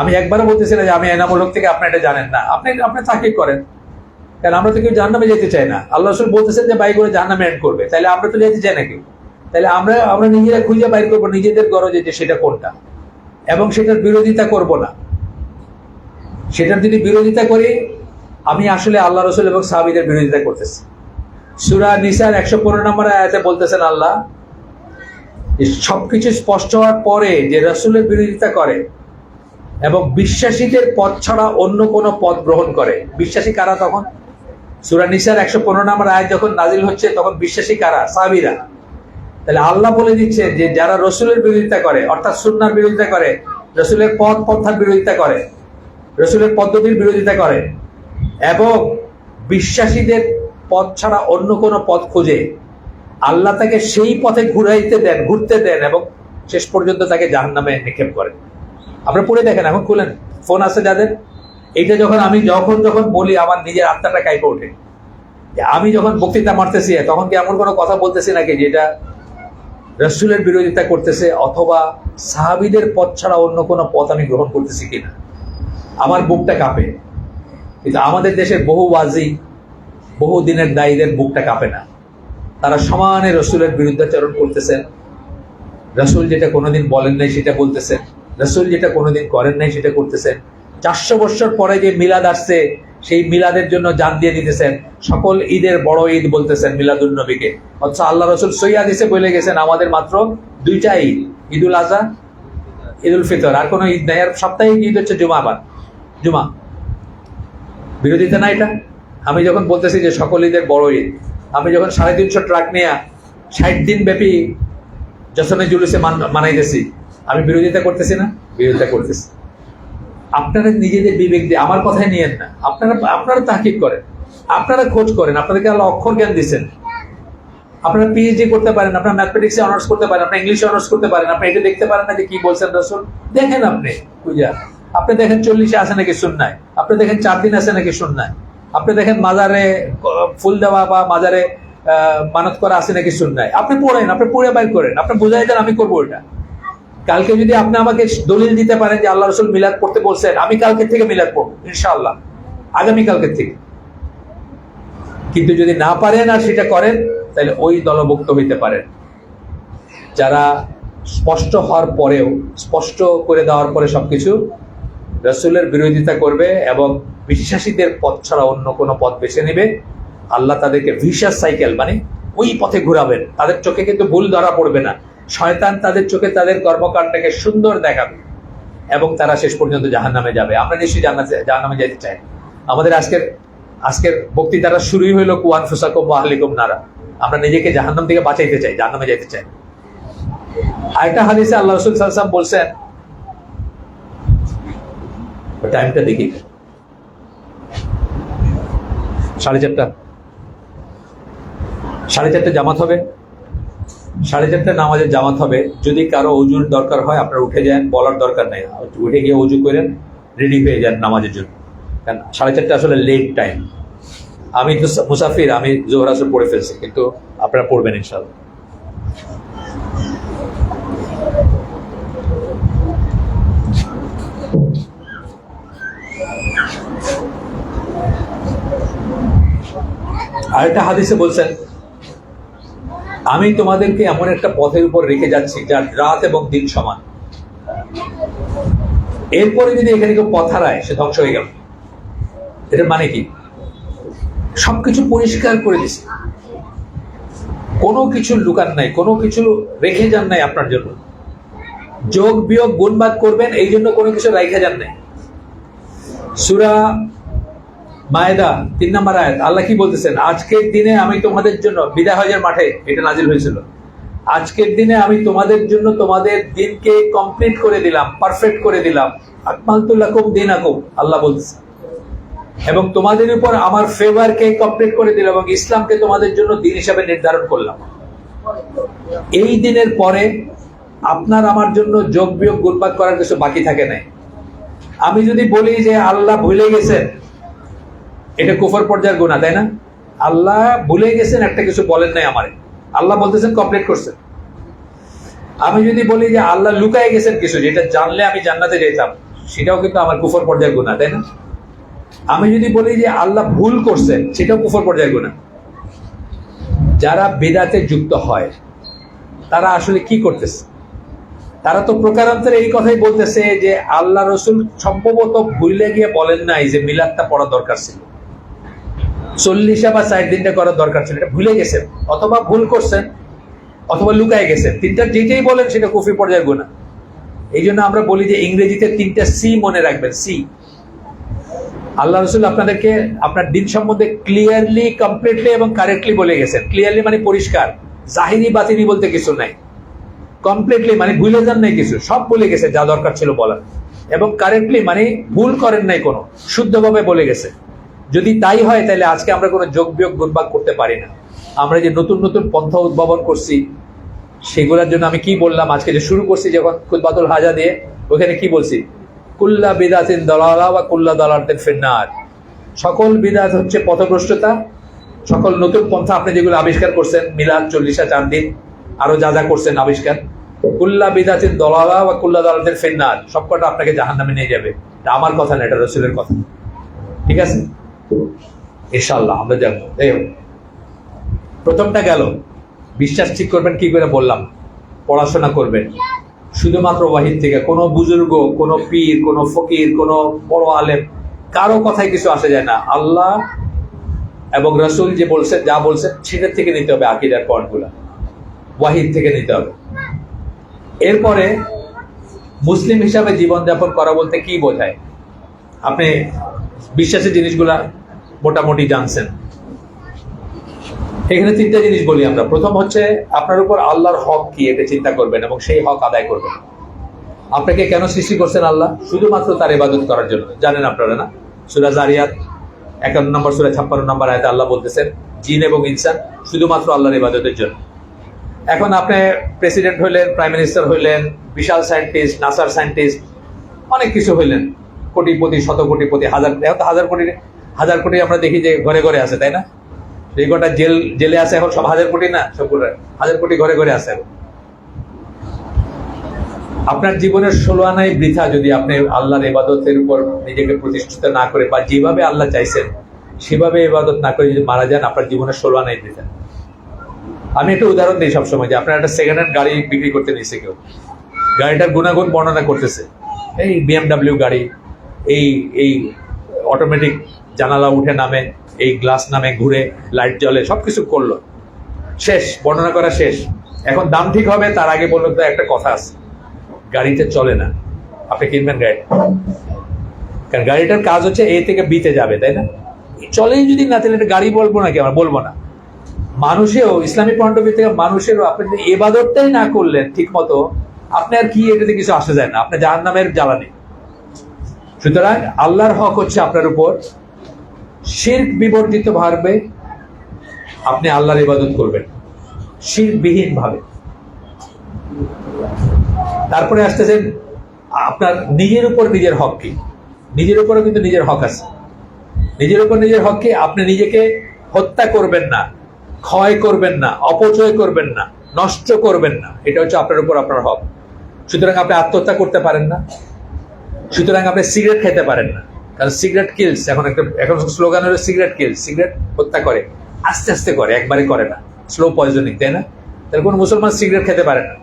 আমি একবারও বলতেছি না যে আমি এনামূল হক থেকে আপনি এটা জানেন না, আপনি তাহকিক করেন। কারণ আমরা তো কেউ জাহান্নামে যেতে চাই না। আল্লাহ রাসূল বলতেছেন যে বাইরে করে জাহান্নামে এন্ড করবে, তাহলে আমরা তো যেতে চাই না কেউ। তাহলে আমরা নিজেরা খুঁজে বাইর করবো নিজেদের গরজে যে সেটা কোনটা, এবং সেটার বিরোধিতা করব না। সেটার যদি বিরোধিতা করি, আমি আসলে আল্লাহ রসুল এবং সাহাবীদের বিরোধিতা করতেছি। সূরা নিসার 115 নম্বর আয়াতে বলতেছেন আল্লাহ, সবকিছু স্পষ্ট হওয়ার পরে যে রাসূলের বিরোধিতা করে এবং বিশ্বাসীদের পথ ছাড়া অন্য কোনো পথ গ্রহণ করে। বিশ্বাসী কারা তখন? সূরা নিসার 115 নম্বর আয়াত যখন নাজিল হচ্ছে, তখন বিশ্বাসী কারা? সাহাবীরা। তাহলে আল্লাহ বলে দিচ্ছে যে যারা রসুলের বিরোধিতা করে, অর্থাৎ সুন্নাহর বিরোধিতা করে, রসুলের পথ পন্থার বিরোধিতা করে, রসুলের পদ্ধতির বিরোধিতা করে, এবং বিশ্বাসীদের পথ ছাড়া অন্য কোনো পথ খুঁজে, আল্লাহ তাকে সেই পথে ঘুরতে দেন এবং শেষ পর্যন্ত তাকে জাহান্নামে নিক্ষেপ করেন। আপনারা পড়ে দেখেন, এখন খুলেন, ফোন আছে যাদের, এইটা আমি যখন বলি, আমার নিজের আত্মাটা কাঁপে ওঠে। আমি যখন বক্তৃতা মারতেছি, তখন কি এমন কোনো কথা বলতেছি নাকি যেটা রাসূলের বিরোধিতা করতেছে, অথবা সাহাবীদের পথ ছাড়া অন্য কোনো পথ আমি গ্রহণ করতেছি কিনা? আমার বুকটা কাঁপে। কিন্তু আমাদের দেশের বহু ওয়াজি, বহুদিনের দায়ীদের বুকটা কাঁপে না। তারা সমানে রসুলের বিরুদ্ধাচরণ করতেছেন, রসুল যেটা কোনোদিন বলেন নাই সেটা বলতেছেন, রসুল যেটা কোনোদিন করেন নাই সেটা করতেছেন। 400 বছর পরে যে মিলাদ আসছে সেই মিলাদের জন্য জান দিয়ে দিতেছেন। সকল ঈদের বড় ঈদ বলতেছেন মিলাদুন নবীকে। অথচ আল্লাহ রসুল সহিহ হাদিসে বলে গেছেন আমাদের মাত্র 2টা ঈদ, ঈদুল আজহা, ঈদুল ফিতর, আর কোনো ঈদ নাই। আর সাপ্তাহিক ঈদ হচ্ছে জুমা। বিরোধিতা না এটা? আমি যখন বলতেছি যে সকল ঈদের বড় ঈদ, আমি যখন 350 ট্রাক নিয়ে 60 দিন ব্যাপী যশনে জুলুসে মানাইতেছি, আমি বিরোধিতা করতেছি না? বিরোধিতা করতেছি। আপনারা নিজেদের বিবেক দিয়ে আমার কথাই নিয়েন না। আপনারা তাহকিক করেন, আপনারা খোঁজ করেন। আপনাদেরকে আল্লাহ অক্ষর জ্ঞান দিচ্ছেন। আপনারা পিএইচডি করতে পারেন, আপনারা ম্যাথমেটিক্সে অনার্স করতে পারেন, আপনারা ইংলিশে অনার্স করতে পারেন। আপনি এটা দেখতে পারেন না যে কি বলছেন রাসূল? দেখেন আপনি বুঝা। আপনি দেখেন 40-এ আছে নাকি সুন্নায়, আপনি দেখেন 4 দিন আছে নাকি সুন্নায়, আপনি দেখেন মাজারে ফুল দেওয়া বা মাজারে মানত করা আছে নাকি সুন্নায়। আপনি পড়েন, আপনি পড়ে বাইর করেন, আপনি বুঝাই দেন আমি করবো এটা। কালকে যদি আপনি আমাকে দলিল দিতে পারেন যে আল্লাহ রসুল মিলাদ পড়তে বলছেন, আমি কালকের থেকে মিলাদ পড়বো ইনশাআল্লাহ, আগামী কালকের থেকে। কিন্তু যদি না পারেন আর সেটা করেন, তাহলে ওই দলভুক্ত হইতে পারেন যারা স্পষ্ট হওয়ার পরেও, স্পষ্ট করে দেওয়ার পরে সবকিছু রসুলের বিরোধিতা করবে এবং বিশ্বাসীদের পথ ছাড়া অন্য কোনো পথ বেছে নেবে। আল্লাহ তাদেরকে ভিশাস সাইকেল মানে ওই পথে ঘুরাবেন। তাদের চোখে কিন্তু ভুল ধরা পড়বে না। শয়তান তাদের চোখে তাদের কর্মকাণ্ডকে সুন্দর দেখাবে এবং তারা শেষ পর্যন্ত জাহান্নামে যাবে। আমরা নিশ্চয়ই জাহান্নামে যেতে চাই। আমাদের আজকের বক্তৃতাটা শুরুই হইল কু আনফুসাকুম ওয়া আহলিকুম নারা। আমরা নিজেকে জাহান্নাম থেকে বাঁচাইতে চাই, জাহান্নামে যেতে চাই। আরেকটা হাদিসে আল্লাহ রাসূল সাল্লাল্লাহু আলাইহি ওয়াসাল্লাম বলছেন, টাইমটা দেখি 4:30 জামাত হবে, 4:30 নামাজের জামাত হবে। যদি কারো ওযুর দরকার হয় আপনারা উঠে যান, বলার দরকার নেই, উঠে গিয়ে ওযু করেন, রেডি হয়ে যান নামাজের জন্য। কারণ 4:30 আসলে লেট টাইম। আমি তো মুসাফির, আমি জোহর আসর পড়ে ফেলছি, কিন্তু আপনারা পড়বেন ইনশাআল্লাহ। আরেকটা হাদিসে বলছেন, আমি তোমাদেরকে এমন একটা পথের উপর রেখে যাচ্ছি যার রাত এবং দিন সমান। এরপরে যদি এখানে কেউ পথ হারায়, সে ধ্বংস হয়ে গেল। এটার মানে কি? সবকিছু পরিষ্কার করে দিছে, কোনো কিছু লুকান নাই, কোনো কিছু রেখে যান নাই আপনার জন্য। যোগ বিয়োগ গুণবাদ করবেন এই জন্য কোনো কিছু রেখে যান নাই। সূরা মায়েদা 3 নম্বর আয়াত, আল্লাহ কি বলতেছেন? আজকের দিনে আমি তোমাদের জন্য, বিদায় হজের মাঠে এটা নাজিল হয়েছিল, আজকের দিনে আমি তোমাদের জন্য তোমাদের দিনকে কমপ্লিট করে দিলাম, পারফেক্ট করে দিলাম। আকমালতু লাকুম দীনাকুম, আল্লাহ বলতেছে। এবং তোমাদের উপর আমার ফেভারকে কমপ্লিট করে দিলাম এবং ইসলামকে তোমাদের জন্য দিন হিসাবে নির্ধারণ করলাম। এই দিনের পরে আপনার আমার জন্য যোগ বিয়োগ গুণবাদ করার কিছু বাকি থাকে নাই। আমি যদি বলি যে আল্লাহ ভুলে গেছেন, এটা কুফর পর্যায়ের গুনাহ, তাই না? আল্লাহ ভুলে গেছেন, একটা কিছু বলেন নাই আমারে, আল্লাহ বলতেছেন কমপ্লিট করছেন। আমি যদি বলি যে আল্লাহ লুকায় গেছেন কিছু, যেটা জানলে আমি জান্নাতে যেতাম, সেটাও কিন্তু আমার কুফর পর্যায়ের গুনাহ, তাই না? আমি যদি বলি যে আল্লাহ ভুল করছেন, সেটাও কুফর পর্যায়ের গুনাহ। যারা বিদআতে যুক্ত হয় তারা আসলে কি করতেছে? তারা তো প্রকারান্তরে এই কথাই বলতেছে যে আল্লাহ রসুল সম্ভবত ভুলে গিয়ে বলেন নাই যে মিলাদটা পড়া দরকার ছিল, 40 বা 60 দিনটা করার দরকার ছিল, এটা ভুলে গেছেন, অথবা ভুল করছেন, অথবা লুকায় গেছেন। তিনটা যেটাই বলেন সেটা কুফরি পর্যায়ের গুনাহ। এই জন্য আমরা বলি যে ইংরেজিতে 3টা সি মনে রাখবেন, সি। আল্লাহ রসুল আপনাদেরকে আপনার দিন সম্বন্ধে ক্লিয়ারলি, কমপ্লিটলি এবং কারেক্টলি বলে গেছেন। ক্লিয়ারলি মানে পরিষ্কার, জাহিরি বাতিনি বলতে কিছু নাই। কমপ্লিটলি মানে ভুলে যান নাই কিছু, সব বলে গেছে যা দরকার ছিল বলার। এবং কারেক্টলি মানে ভুল করেন নাই কোনো, শুদ্ধভাবে বলে গেছে। যদি তাই হয় তাহলে আজকে আমরা কোনো যোগ বিয়োগ গুণবাদ করতে পারি না। আমরা যে নতুন নতুন পন্থা উদ্ভাবন করছি সেগুলোর জন্য আমি কি বললাম, আজকে যে শুরু করছি যখন খুতবাতুল হাজা দিয়ে, ওখানে কি বলছি? কুল্লা বিদাতিন দালালা ওয়া কুল্লা দালালাতিন ফিন্নার। সকল বিদাত হচ্ছে পথভ্রষ্টতা, সকল নতুন পন্থা আপনি যেগুলো আবিষ্কার করছেন, মিলাদ, 40 4 দিন, আরো যা যা করছেন আবিষ্কার, কুল্লা বিদাতিন দালালা ওয়া কুল্লা দালালাতিন ফিন্নার, সবকটা আপনাকে জাহান্নামে নিয়ে যাবে। এটা আমার কথা না, এটা রাসূলের কথা। ঠিক আছে? ইনশাআল্লাহ আমরা জানবো। এই হোক, প্রথমটা গেল, বিশ্বাস ঠিক করবেন কি করে বললাম, পড়াশোনা করবেন শুধুমাত্র ওয়াহিদ থেকে। কোনো বুজুর্গ, কোনো পীর, কোনো ফকির, কোনো বড় আলেম, কারো কথায় কিছু আসে যায় না। আল্লাহ এবং রাসূল যে বলছেন, যা বলছেন সেটার থেকে নিতে হবে। আকীদার পয়েন্টগুলো ওয়াহিদ থেকে নিতে হবে। এরপরে মুসলিম হিসাবে জীবনযাপন করা বলতে কি বোঝায়, আপনি বিশ্বাসের জিনিসগুলা মোটামুটি জানছেন। এখানে তিনটা জিনিস বলি আমরা। প্রথম হচ্ছে আপনার উপর আল্লাহর হক কি, এটা চিন্তা করবেন এবং সেই হক আদায় করবেন। আপনাকে কেন সৃষ্টি করছেন আল্লাহ? শুধুমাত্র তার ইবাদত করার জন্য। জানেন আপনারা না, সূরা জারিয়াত 51 নম্বর সূরা 56 নম্বর আয়াতে আল্লাহ বলতেছেন জিন এবং ইনসান শুধুমাত্র আল্লাহর ইবাদতের জন্য। এখন আপনি প্রেসিডেন্ট হইলেন, প্রাইম মিনিস্টার হইলেন, বিশাল সায়েন্টিস্ট, নাসার সায়েন্টিস্ট, অনেক কিছু হইলেন, কোটিপতি, শত কোটিপতি, হাজার কোটি আমরা দেখি যে ঘরে ঘরে আছে, তাই না? এই কটা জেলে আছে এখন, সব হাজার কোটি না, সব হাজার কোটি ঘরে ঘরে আছে। আপনার জীবনের 16 আনাই বৃথা যদি আপনি আল্লাহর ইবাদতের উপর নিজেকে প্রতিষ্ঠিত না করে, বা যেভাবে আল্লাহ চাইছেন সেভাবে ইবাদত না করে যদি মারা যান, আপনার জীবনের 16 আনাই বৃথা। আমি একটা উদাহরণ দিই সবসময়, যে আপনার একটা সেকেন্ড হ্যান্ড গাড়ি বিক্রি করতে নিচ্ছে কেউ, গাড়িটার গুণাগুণ বর্ণনা করতেছে, এই BMW গাড়ি, এই অটোমেটিক জানালা উঠে নামে, এই গ্লাস নামে, ঘুরে, লাইট জ্বলে, সবকিছু করলো, শেষ, বর্ণনা করা শেষ। এখন দাম ঠিক হবে তার আগে বললো তো একটা কথা আছে, গাড়িতে চলে না, আপনি কিনবেন গাড়িটা, কারণ গাড়িটার কাজ হচ্ছে A থেকে B তে যাবে, তাই না? চলেই যদি না, তাহলে এটা গাড়ি বলবো নাকি? আমরা বলবো না। মানুষেও ইসলামিক পয়েন্ট অফ ভিউ থেকে মানুষেরও আপনি যদি ইবাদতটাই না করলেন ঠিক মতো, আপনি আর কি এটাতে কিছু আসে যায় না, আপনি জাহান্নামের জ্বালানি। সুতরাং আল্লাহর হক হচ্ছে আপনার উপর শিরক বিবর্জিত ভাবে আপনি আল্লাহর ইবাদত করবেন, শিরকবিহীন ভাবে। তারপরে আসতেছেন আপনার নিজের উপর নিজের হক কি। নিজের উপরও কিন্তু নিজের হক আছে। নিজের উপর নিজের হক কি? আপনি নিজেকে হত্যা করবেন না, ক্ষয় করবেন না, অপচয় করবেন না, নষ্ট করবেন না, এটা হচ্ছে আপনার উপর আপনার হক। সুতরাং আপনি আত্মহত্যা করতে পারেন না, সুতরাং আপনি সিগারেট খেতে পারেন না, কারণ সিগারেট কিলস। এখন স্লোগান হলো সিগারেট কিলস, সিগারেট হত্যা করে, আস্তে আস্তে করে, একবারে করে না, স্লো পয়জনিং, তাই না? তাহলে কোনো মুসলমান সিগারেট খেতে পারে না,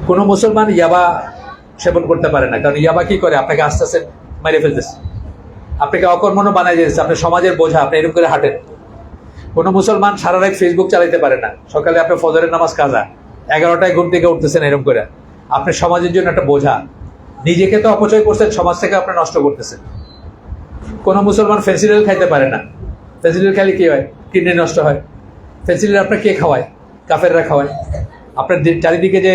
কোনো মুসলমান ইয়াবা সেবন করতে পারে না, কারণ ইয়াবা কি করে? আপনাকে আস্তে আস্তে মেরে ফেলতেছে, আপনাকে অকর্মণ্য বানাই দিয়েছে, আপনি সমাজের বোঝা, আপনি এরকম করে হাঁটেন। কোনো মুসলমান সারা রাত ফেসবুক চালাইতে পারে না, সকালে আপনি ফজরের নামাজ কাজা, 11টায় ঘুম থেকে উঠতেছেন এরকম করে, আপনি সমাজের জন্য একটা বোঝা। নিজেকে তো অপচয় করছেন, সমাজ থেকে আপনি নষ্ট করতেছেন। কোনো মুসলমান ফেন্সিডিল খাইতে পারে না, ফেন্সিডিল খাইলে কি হয়? কিডনি নষ্ট হয়। ফেন্সিডিল আপনার কে খাওয়ায়? কাফেররা খাওয়ায়। আপনার চারিদিকে যে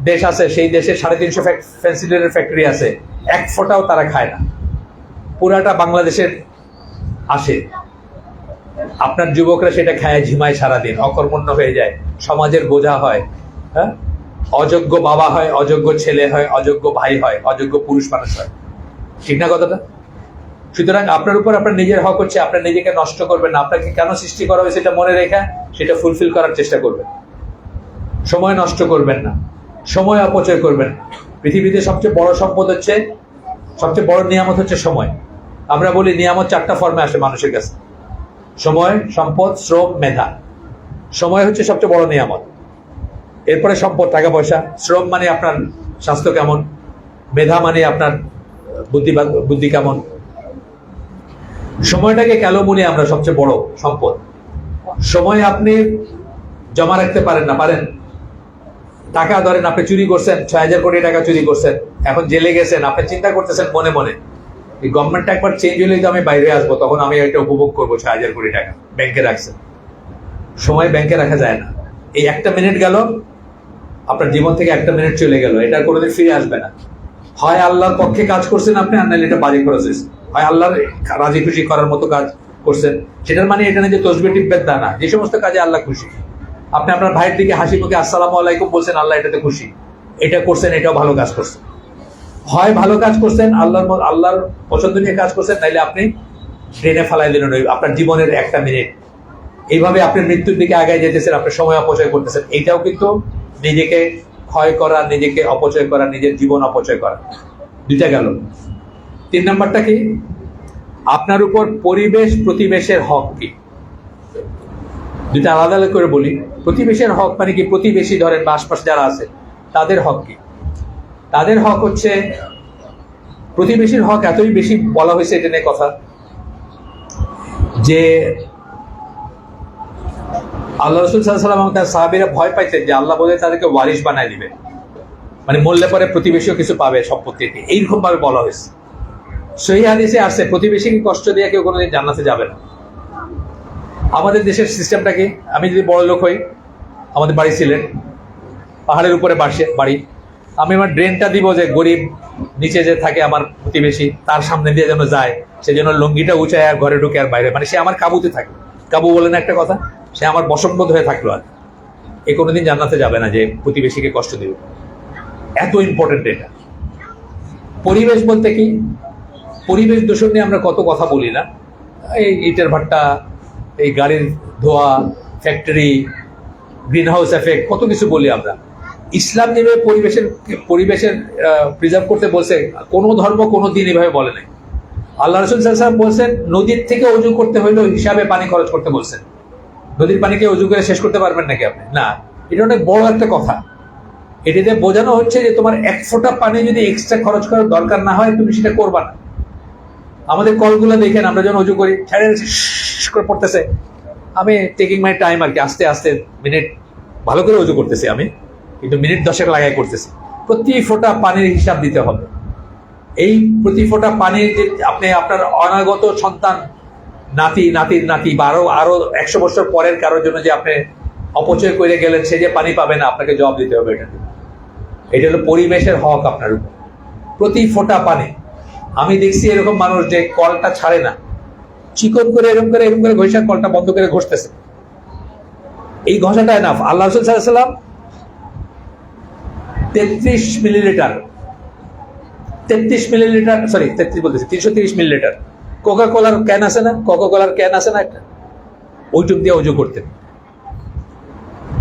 দেশ আছে, সেই দেশে 350 ফেন্সিডিলের ফ্যাক্টরি আছে, এক ফোঁটাও তারা খায় না, পুরাটা বাংলাদেশের আসে। আপনার যুবকরা সেটা খায়, ঝিমায় সারাদিন, অকর্মণ্য হয়ে যায়, সমাজের বোঝা হয়, হ্যাঁ, অযোগ্য বাবা হয়, অযোগ্য ছেলে হয়, অযোগ্য ভাই হয়, অযোগ্য পুরুষ মানুষ হয়। ঠিক না কথাটা? সুতরাং আপনার উপর আপনার নিজের হক হচ্ছে আপনার নিজেকে নষ্ট করবেন না। আপনাকে কেন সৃষ্টি করা হয়েছে সেটা মনে রেখে সেটা ফুলফিল করার চেষ্টা করবেন। সময় নষ্ট করবেন না, সময় অপচয় করবেন না। পৃথিবীতে সবচেয়ে বড় সম্পদ হচ্ছে, সবচেয়ে বড় নিয়ামত হচ্ছে সময়। আমরা বলি নিয়ামত 4টা ফর্মে আসে মানুষের কাছে: সময়, সম্পদ, শ্রম, মেধা। সময় হচ্ছে সবচেয়ে বড় নিয়ামত, এরপরে সম্পদ, টাকা পয়সা, শ্রম মানে আপনার স্বাস্থ্য কেমন, মেধা মানে আপনার বুদ্ধি কেমন। সময়টাকে কেন মনে আমরা সবচেয়ে বড় সম্পদ। সময় আপনি জমা রাখতে পারেন না, পারেন? টাকা ধরেন আপনি চুরি করছেন, 6,000 কোটি টাকা চুরি করছেন, এখন জেলে গেছেন, আপনি চিন্তা করতেছেন মনে মনে, এই গভর্নমেন্টটা একবার চেঞ্জ হলেই তো আমি বাইরে আসবো, তখন আমি এটা উপভোগ করবো। 6,000 কোটি টাকা ব্যাংকে রাখছেন। সময় ব্যাংকে রাখা যায় না। এই একটা মিনিট গেল, আপনার জীবন থেকে একটা মিনিট চলে গেল, এটা কোনোদিন ফিরে আসবে না। হয় আল্লাহর পক্ষে কাজ করছেন আপনি, আর নাহলে এটা বাজে খরচ হয়েছে। হয় আল্লাহর রাজি খুশি করার মতো কাজ করছেন, সেটার মানে এটা না যে তসবিহ টিপবেন তা না। যে সমস্ত কাজে আল্লাহ খুশি, আপনি আপনার ভাইয়ের দিকে হাসি মুখে আসসালামু আলাইকুম বলছেন, আল্লাহ এটাতে খুশি, এটা করছেন, এটাও ভালো কাজ করছেন। হয় ভালো কাজ করছেন, আল্লাহর পছন্দ নিয়ে কাজ করছেন, নাইলে আপনি ট্রেনে ফালাই দিলেন আপনার জীবনের একটা মিনিট। এইভাবে আপনি মৃত্যুর দিকে আগায় যেতেছেন, আপনি সময় অপচয় করতেছেন। এইটাও কিন্তু নিজেকে ক্ষয় করা, নিজেকে অপচয় করা, নিজের জীবন অপচয় করা। দুইটা গেল। 3 নাম্বারটা কি? আপনার উপর পরিবেশ প্রতিবেশের হক কি, দুইটা আলাদা আলাদা করে বলি। প্রতিবেশের হক মানে কি, প্রতিবেশী ধরেন বা আশপাশে যারা আছে তাদের হক কি? তাদের হক হচ্ছে, প্রতিবেশীর হক এতই বেশি বলা হয়েছে এটা নিয়ে কথা, যে আল্লাহ রসুল সাল্লাল্লাহু আলাইহি ওয়াসাল্লাম তার সাহাবীরা ভয় পাইতেন যে আল্লাহ বলে তাদেরকে ওয়ারিশ বানায় দিবে, মানে মরলে পরে প্রতিবেশীও কিছু পাবে সম্পত্তিতে, এইরকম ভাবে বলা হয়েছে। সহিহ হাদিসে আসছে প্রতিবেশীকে কষ্ট দিয়ে কেউ কোনোদিন জান্নাতে যাবে না। আমাদের দেশের সিস্টেমটা কি, আমি যদি বড় লোক হই, আমাদের বাড়ি সিলেট, পাহাড়ের উপরে বাড়ি, আমি আমার ড্রেনটা দিব যে গরিব নিচে যে থাকে আমার প্রতিবেশী, তার সামনে দিয়ে যেন যায়, সে যেন লুঙ্গিটা উঁচায় আর ঘরে ঢুকে আর বাইরে, মানে সে আমার কাবুতে থাকে। কাবু বলেন একটা কথা, সে আমার বশঙ্গত হয়ে থাকলো, আর এ কোনোদিন জান্নাতে যাবে না যে প্রতিবেশীকে কষ্ট দেবে। এত ইম্পর্টেন্ট এটা। পরিবেশ বলতে কি, পরিবেশ দূষণ নিয়ে আমরা কত কথা বলি না, এই ইটের ভাট্টা, এই গাড়ির ধোয়া, ফ্যাক্টরি, গ্রিন হাউস এফেক্ট, কত কিছু বলি আমরা। ইসলাম নেমে পরিবেশের প্রিজার্ভ করতে বলছে, কোনো ধর্ম কোনো দিন এভাবে বলে নাই। আল্লাহ রাসূল সাল্লাল্লাহু আলাইহি ওয়াসাল্লাম বলছেন নদীর থেকে অজু করতে হইলেও হিসাবে পানি খরচ করতে বলছেন। নদীর পানিকে অজু করে শেষ করতে পারবেন নাকি আপনি? না, এটা অনেক বড় একটা কথা। এটিতে বোঝানো হচ্ছে যে তোমার এক ফোঁটা পানি যদি এক্সট্রা খরচ করার দরকার না হয়, তুমি সেটা করবা না। আমাদের কলগুলো দেখেন, আমরা যখন অজু করি ছেড়ে করে পড়তেছে, আমি টেকিং মাই টাইম আর কি, আস্তে আস্তে মিনিট ভালো করে অজু করতেছি আমি, কিন্তু মিনিট 10 লাগাই করতেছি। প্রতি ফোঁটা পানির হিসাব দিতে হবে। এই প্রতি ফোঁটা পানির যে আপনি আপনার অনাগত সন্তান, নাতির নাতি বা আরো 100 বছর পরের কারোর জন্য যে আপনি অপচয় করে গেলেন, সে যে পানি পাবে না, আপনাকে জবাব দিতে হবে। এটা হলো পরিবেশের হক আপনার উপর, প্রতি ফোঁটা পানি। আমি দেখছি এরকম মানুষ যে কলটা ছাড়ে না, চিকন করে এরকম করে ঘষা কলটা বন্ধ করে ঘষতেছে। এই ঘষাটা এনাফ। আল্লাহ রাসূল সাল্লাল্লাহু আলাইহি ওয়াসাল্লাম 33 মিলিলিটার 330 মিলিলিটার কোকা কোলার ক্যান আছে না, একটা, ওইটুক দিয়ে অজু করতেন।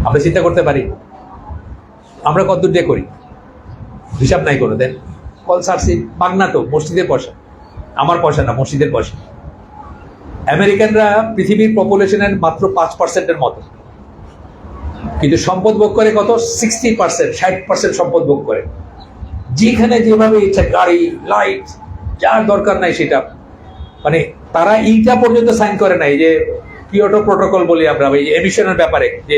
আমরা চিন্তা করতে পারি আমরা কতদূর দিয়ে করি, হিসাব নাই কোনো। দেন কল সারছি, মাগনা তো, মসজিদের পয়সা, আমার পয়সা না, মসজিদের পয়সা। আমেরিকানরা পৃথিবীর পপুলেশনের মাত্র 5%-এর মতো, কিন্তু সম্পদ ভোগ করে কত, 60% সম্পদ ভোগ করে। যেখানে যেভাবে ইচ্ছা গাড়ি, লাইট, যার দরকার নাই সেটা, মানে তারা এইটা পর্যন্ত সাইন করে নাই যে কিয়োটো প্রোটোকল বলি আমরা, এমিশনের ব্যাপারে যে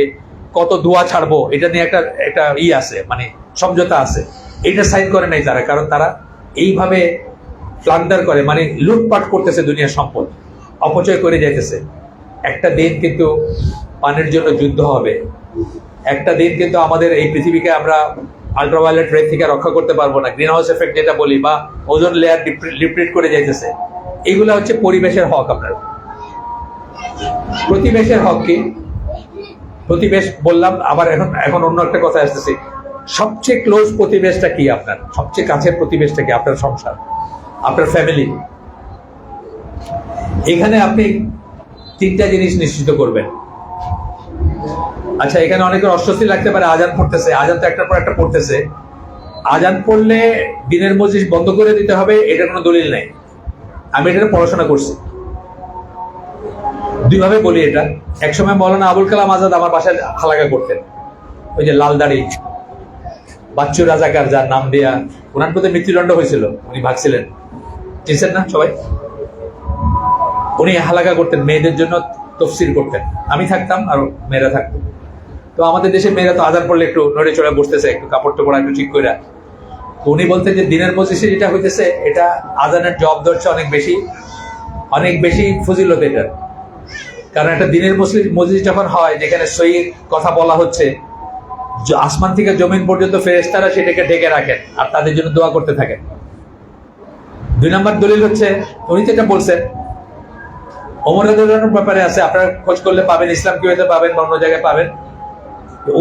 কত ধোঁয়া ছাড়বো, এটা নিয়ে একটা আছে, মানে সমঝোতা আছে, এটা সাইন করে নাই তারা। কারণ তারা এইভাবে প্লান্ডার করে, মানে লুটপাট করতেছে দুনিয়ার সম্পদ, অপচয় করে যাইতেছে। একটা দিন কিন্তু পানির জন্য যুদ্ধ হবে, একটা দিন কিন্তু আমাদের এই পৃথিবীকে আমরা আল্ট্রাভায়োলেট রে থেকে রক্ষা করতে পারবো না, গ্রিন হাউস এফেক্ট যেটা বলি, বা ওজোন লেয়ার ডিপ্লিট করে যাইতেছে। এগুলো হচ্ছে পরিবেশের হক আপনার। প্রতিবেশের হক কি? প্রতিবেশ বললাম, আবার এখন অন্য একটা কথা আসতেছে, সবচেয়ে ক্লোজ প্রতিবেশটা কি আপনার, সবচেয়ে কাছের প্রতিবেশটা কি? আপনার সংসার, আপনার ফ্যামিলি। এখানে আপনি 3টা জিনিস নিশ্চিত করবেন। আচ্ছা, এখানে অনেকের অস্বস্তি লাগতে পারে, আজান পড়তেছে, আজান তো একটার পর একটা পড়তেছে, আজান পড়লে দিনের মজলিস বন্ধ করে দিতে হবে, এটার কোনো দলিল নাই। আমি এটা পড়াশোনা করছি, দুইভাবে বলি এটা। একসময় মৌলানা আবুল কালাম আজাদ আমার বাসায় হালাকা করতেন, ওই যে লাল দাড়ি বাচ্চু রাজাকার, যার নাম দেয়া, ওনার প্রতি মৃত্যুদণ্ড হয়েছিল, উনি ভাগছিলেন, চিনছেন না সবাই? উনি হালাকা করতেন, মেয়েদের জন্য তফসির করতেন। আমি থাকতাম আর মেয়েরা থাকতো। তো আমাদের দেশে মেয়েরা তো আজান পড়লে একটু নড়ে চড়ে বসতেছে, একটু কাপড় টোপড় একটু ঠিক করে। তো উনি বলতেন যে দিনের মজলিসে যেটা হইতেছে, এটা আজানের জবাব ধরছে অনেক বেশি ফজিলত এটার। কারণ একটা দিনের মজলিস যখন হয়, যেখানে সহির কথা বলা হচ্ছে, আসমান থেকে জমিন পর্যন্ত ফেরেশতারা সেটাকে ঢেকে রাখেন আর তাদের জন্য দোয়া করতে থাকেন। 2 নম্বর দলিল হচ্ছে, উনি যেটা বলছেন ওমর রাদিয়াল্লাহু ব্যাপারে আছে, আপনারা খোঁজ করলে পাবেন, ইসলাম কি হইতে পাবেন বা অন্য জায়গায় পাবেন।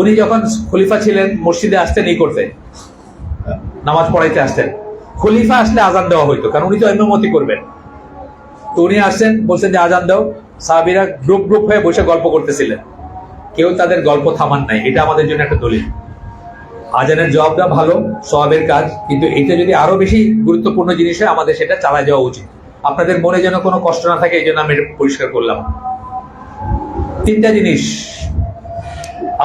উনি যখন খলিফা ছিলেন, মসজিদে আসতেন এই করতে, নামাজ পড়াইতে আসতেন। খলিফা আসলে আজান দেওয়া হইতো, কারণ উনি তো ইমামতি করবেন। তো উনি আসছেন, বলছেন যে আজান দাও। সাহাবীরা গ্রুপ হয়ে বসে গল্প করতেছিলেন, কেউ তাদের গল্প থামান নাই। এটা আমাদের জন্য একটা দলিল। আজানের জবাব দেওয়া ভালো, সওয়াবের কাজ, কিন্তু এটা যদি আরো বেশি গুরুত্বপূর্ণ জিনিস হয়, আমাদের সেটা চালায় যাওয়া উচিত। আপনাদের মনে যেন কোনো কষ্ট না থাকে, এই জন্য আমি এটা পরিষ্কার করলাম। 3টা জিনিস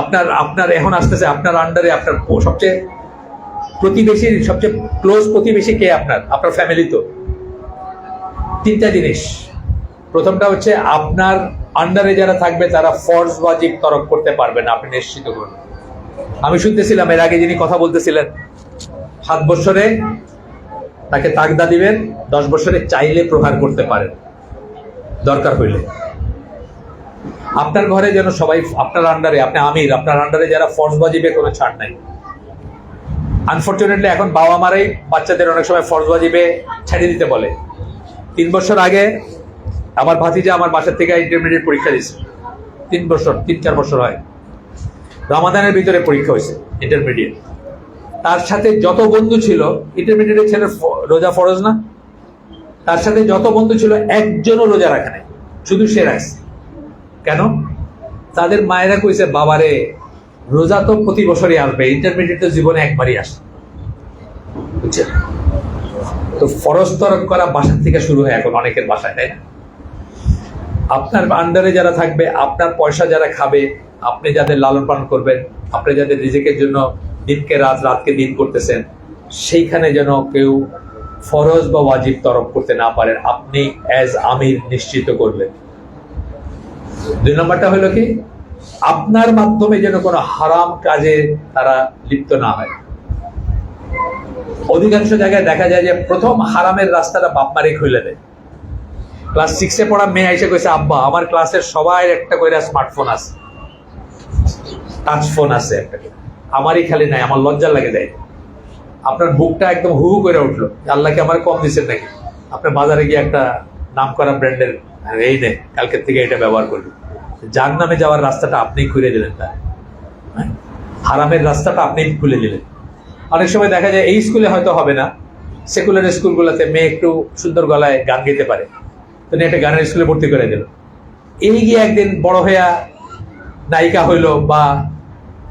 আপনার আপনার এখন আসতেছে, আপনার আন্ডারে আপনার সবচেয়ে প্রতিবেশী, সবচেয়ে ক্লোজ প্রতিবেশী কে? আপনার ফ্যামিলি। তো 3টা জিনিস। প্রথমটা হচ্ছে আপনার আন্ডারে যারা থাকবে তারা ফরজ ওয়াজিব তরক করতে পারবে না, আপনি নিশ্চিত করুন। আমি শুনতেছিলাম এর আগে যিনি কথা বলতেছিলেন, 7 বছরে তাকে তাগদা দিবেন, 10 বছরে চাইলে প্রহার করতে পারেন দরকার হইলে। আপনার ঘরে যেন সবাই আপনার আন্ডারে, আপনি আমির, আপনার আন্ডারে যারা ফরজ ওয়াজিবে কোনো ছাড় নাই। আনফরচুনেটলি এখন বাবা মারাই বাচ্চাদের অনেক সময় ফরজ ওয়াজিবে ছেড়ে দিতে বলে। 3 বছর আগে আমার ভাতিজা আমার বাসার থেকে ইন্টারমিডিয়েট পরীক্ষা দিয়েছে। 3-4 বছর হয়, রমাদানের ভিতরে পরীক্ষা হয়েছে ইন্টারমিডিয়েট। তার সাথে যত বন্ধু ছিল, ইন্টারমিডিয়েটের ছেলের রোজা ফরজ না, তার সাথে যত বন্ধু ছিল একজনও রোজা রাখে নাই, শুধু সে রাখছে। কেন? তাদের মায়েরা কইছে, বাবারে রোজা তো প্রতি বছরই আসবে, ইন্টারমিডিয়েট তো জীবনে একবারই আসে, বুঝছেন? তো ফরজ তরক করা বাসার থেকে শুরু হয় এখন অনেকের বাসায়, তাই না? আপনার আন্ডারে যারা থাকবে, আপনার পয়সা যারা খাবে, আপনি যাদের লালন পালন করবেন, আপনি যাদের রিজিকের জন্য দিনকে রাত, রাতকে দিন করতেছেন, সেইখানে যেন কেউ ফরজ বা ওয়াজিব তরক করতে না পারেন, আপনি অ্যাজ আমির নিশ্চিত করবেন। 2 নম্বরটা হলো কি, আপনার মাধ্যমে যেন কোনো হারাম কাজে তারা লিপ্ত না হয়। অধিকাংশ জায়গায় দেখা যায় যে প্রথম হারামের রাস্তাটা বাপ মারে খুলে দেয়। ক্লাস 6-এ পড়া মেয়ে এসে কইছে, আব্বা আমার ক্লাসের সবাই একটা করে স্মার্টফোন আছে, টাচ ফোন আছে একটা, আমারই খালি নাই, আমার লজ্জা লাগে দেয়। আপনার বুকটা একদম হু হু করে উঠলো, আল্লাহকে আমার কম দিচ্ছেন নাকি? আপনার বাজারে গিয়ে একটা নাম করা ব্র্যান্ডের এই নে, কালকের থেকে এটা ব্যবহার করবি। যার নামে যাওয়ার রাস্তাটা আপনি খুলে দিলেন, তার হারামের রাস্তাটা আপনি খুলে দিলেন। অনেক সময় দেখা যায় এই স্কুলে হয়তো হবে না, সেকুলার স্কুলগুলোতে মেয়ে একটু সুন্দর গলায় গান গাইতে পারে, তো একটা গানের স্কুলে ভর্তি করে দিল। এই গিয়ে একদিন বড় হইয়া নায়িকা হইলো, বা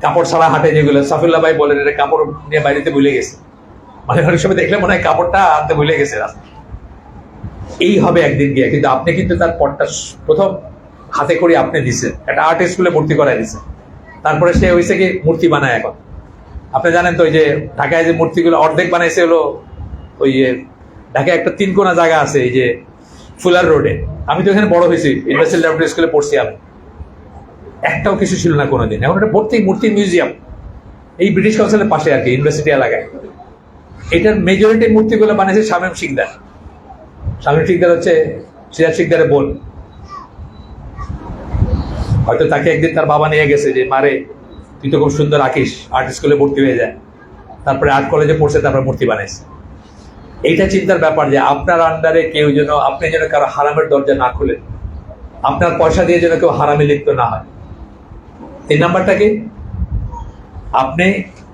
কাপড় ছাড়া হাটে যেগুলো সাফিউল্লাহ ভাই বলেন, এটা কাপড় নিয়ে বাইরেতে ভুলে গেছে, মানে অনেক সময় দেখলে মনে হয় কাপড়টা আনতে ভুলে গেছে রাস্তা। এই হবে একদিন গিয়ে, কিন্তু আপনি কিন্তু তার পটটা প্রথম হাতে করে আপনি দিচ্ছেন, একটা আর্ট স্কুলে ভর্তি করাই দিচ্ছেন। তারপরে সে হয়েছে কি মূর্তি বানায়। এখন আপনি জানেন তো, ওই যে ঢাকায় যে মূর্তিগুলো অর্ধেক বানাইছে হলো, ওই ঢাকায় একটা 3 কোনা জায়গা আছে, এই যে ফুলার রোডে। আমি তো এখানে বড় হয়েছি, ইউনিভার্সাল ল্যাবরেটরি স্কুলে পড়ছি আমি, একটাও কিছু ছিল না কোনোদিন। এখন একটা ভর্তি মূর্তি মিউজিয়াম, এই ব্রিটিশ কাউন্সিলের পাশে আর কি, ইউনিভার্সিটি এলাকায়। এটার মেজরিটি মূর্তিগুলো বানিয়েছে শামীম শিকদার। শামীম শিকদার হচ্ছে সিরাজ শিকদারের বোন। হয়তো তাকে একদিন তার বাবা নিয়ে গেছে যে, মারে তুই তো খুব সুন্দর আঁকিস, আর্ট স্কুলে ভর্তি হয়ে যায়। তারপরে আর্ট কলেজে পড়ছে, তারপরে মূর্তি বানাইছে। এইটা চিন্তার ব্যাপার যে আপনার আন্ডারে কেউ যেন, আপনি যেন কারো হারামের দরজা না খুলেন, আপনার পয়সা দিয়ে যেন কেউ হারামে লিপ্ত না হয়। 3 নাম্বারটা কি, আপনি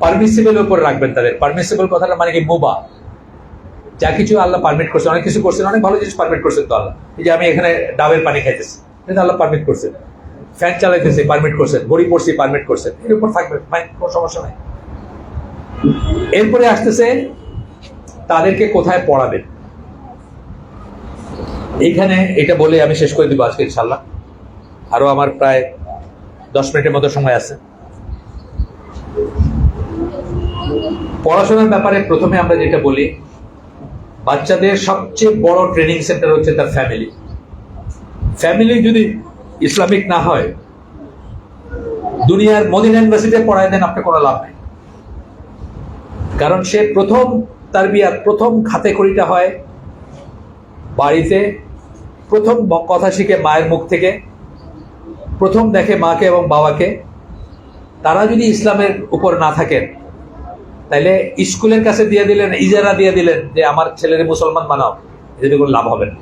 পারমিসিবল উপরে রাখবেন তাদের। পারমিসিবল কথাটা মানে কি, মুবাহ, যা কিছু আল্লাহ পারমিট করছেন, অনেক কিছু করছেন, অনেক ভালো জিনিস পারমিট করছেন তো আল্লাহ। এই যে আমি এখানে ডাবের পানি খাইতেছি, এটা আল্লাহ পারমিট করছেন। ফ্যান চালাইতেছি, পারমিট করছেন। ঘড়ি পড়ছি, পারমিট করছেন। এর উপর থাকবে, কোনো সমস্যা নাই। এরপরে আসতেছে তাদেরকে কোথায় পড়াবেন। এইখানে এটা বলে আমি শেষ করে দিব আজকে ইনশাল্লাহ। আরো আমার প্রায় 10 মিনিটের মতো সময় আছে। পড়াশোনার ব্যাপারে প্রথমে আমরা যেটা বলি, বাচ্চাদের সবচেয়ে বড় ট্রেনিং সেন্টার হচ্ছে তার ফ্যামিলি। ফ্যামিলি যদি ইসলামিক না হয়, দুনিয়ার মদিনা ইউনিভার্সিটিতে পড়ায় দেন, আপনি কোনো লাভ নেই। কারণ সে প্রথম তারবিয়াত, প্রথম খাতে খড়িটা হয় বাড়িতে। প্রথম কথা শিখে মায়ের মুখ থেকে, প্রথম দেখে মাকে এবং বাবাকে। তারা যদি ইসলামের উপর না থাকেন, তাইলে স্কুলের কাছে দিয়ে দিলেন, ইজারা দিয়ে দিলেন যে আমার ছেলের মুসলমান বানাও, এদের কোনো লাভ হবে না।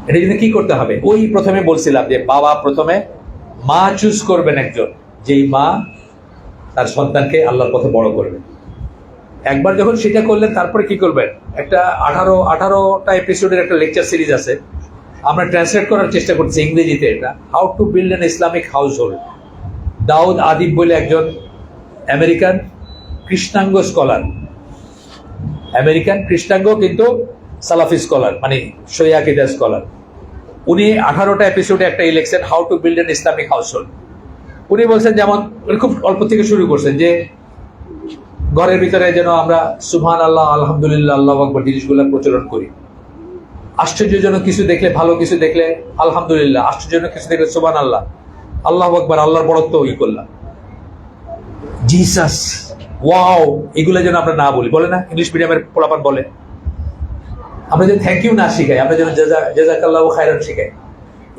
এটা কিন্তু কি করতে হবে, ওই প্রথমে বলছিলাম যে বাবা প্রথমে, মা চুজ করবেন একজন, যেই মা তার সন্তানকে আল্লাহর পথে বড় করবে। একবার যখন সেটা করলেন, তারপরে কি করবেন, একটা 18টা এপিসোডের একটা লেকচার সিরিজ আছে, আমরা ট্রান্সলেট করার চেষ্টা করছি ইংরেজিতে। এটা how to build an Islamic household. Dawud Adib বলে একজন আমেরিকান কৃষ্ণাঙ্গ স্কলার, আমেরিকান কৃষ্ণাঙ্গ, কিন্তু সালাফি স্কলার, মানে শরিয়া আকীদা স্কলার। উনি 18টা এপিসোডে একটা লিখছেন how to build N Islamic household. উনি বলছেন যেমন উনি খুব অল্প থেকে শুরু করছেন যে ঘরের ভিতরে যেন আমরা সুবহান আল্লাহ, আলহামদুলিল্লাহ, আল্লাহু আকবার জিনিসগুলো প্রচলন করি। আশ্চর্যজনক কিছু দেখলে, ভালো কিছু দেখলে আলহামদুলিল্লাহ, আশ্চর্যজনক কিছু দেখলে সুবহান আল্লাহ, আল্লাহু আকবার, আল্লাহর বড়ত্ব করলাম, জিসাস, ওয়াও, এগুলো যেন আমরা না বলি। বলে না ইংলিশ মিডিয়ামের পোলাপান বলে, আমরা যেন থ্যাংক ইউ না শিখাই, আমরা যেন জাযাকাল্লাহু খায়রান শিখাই।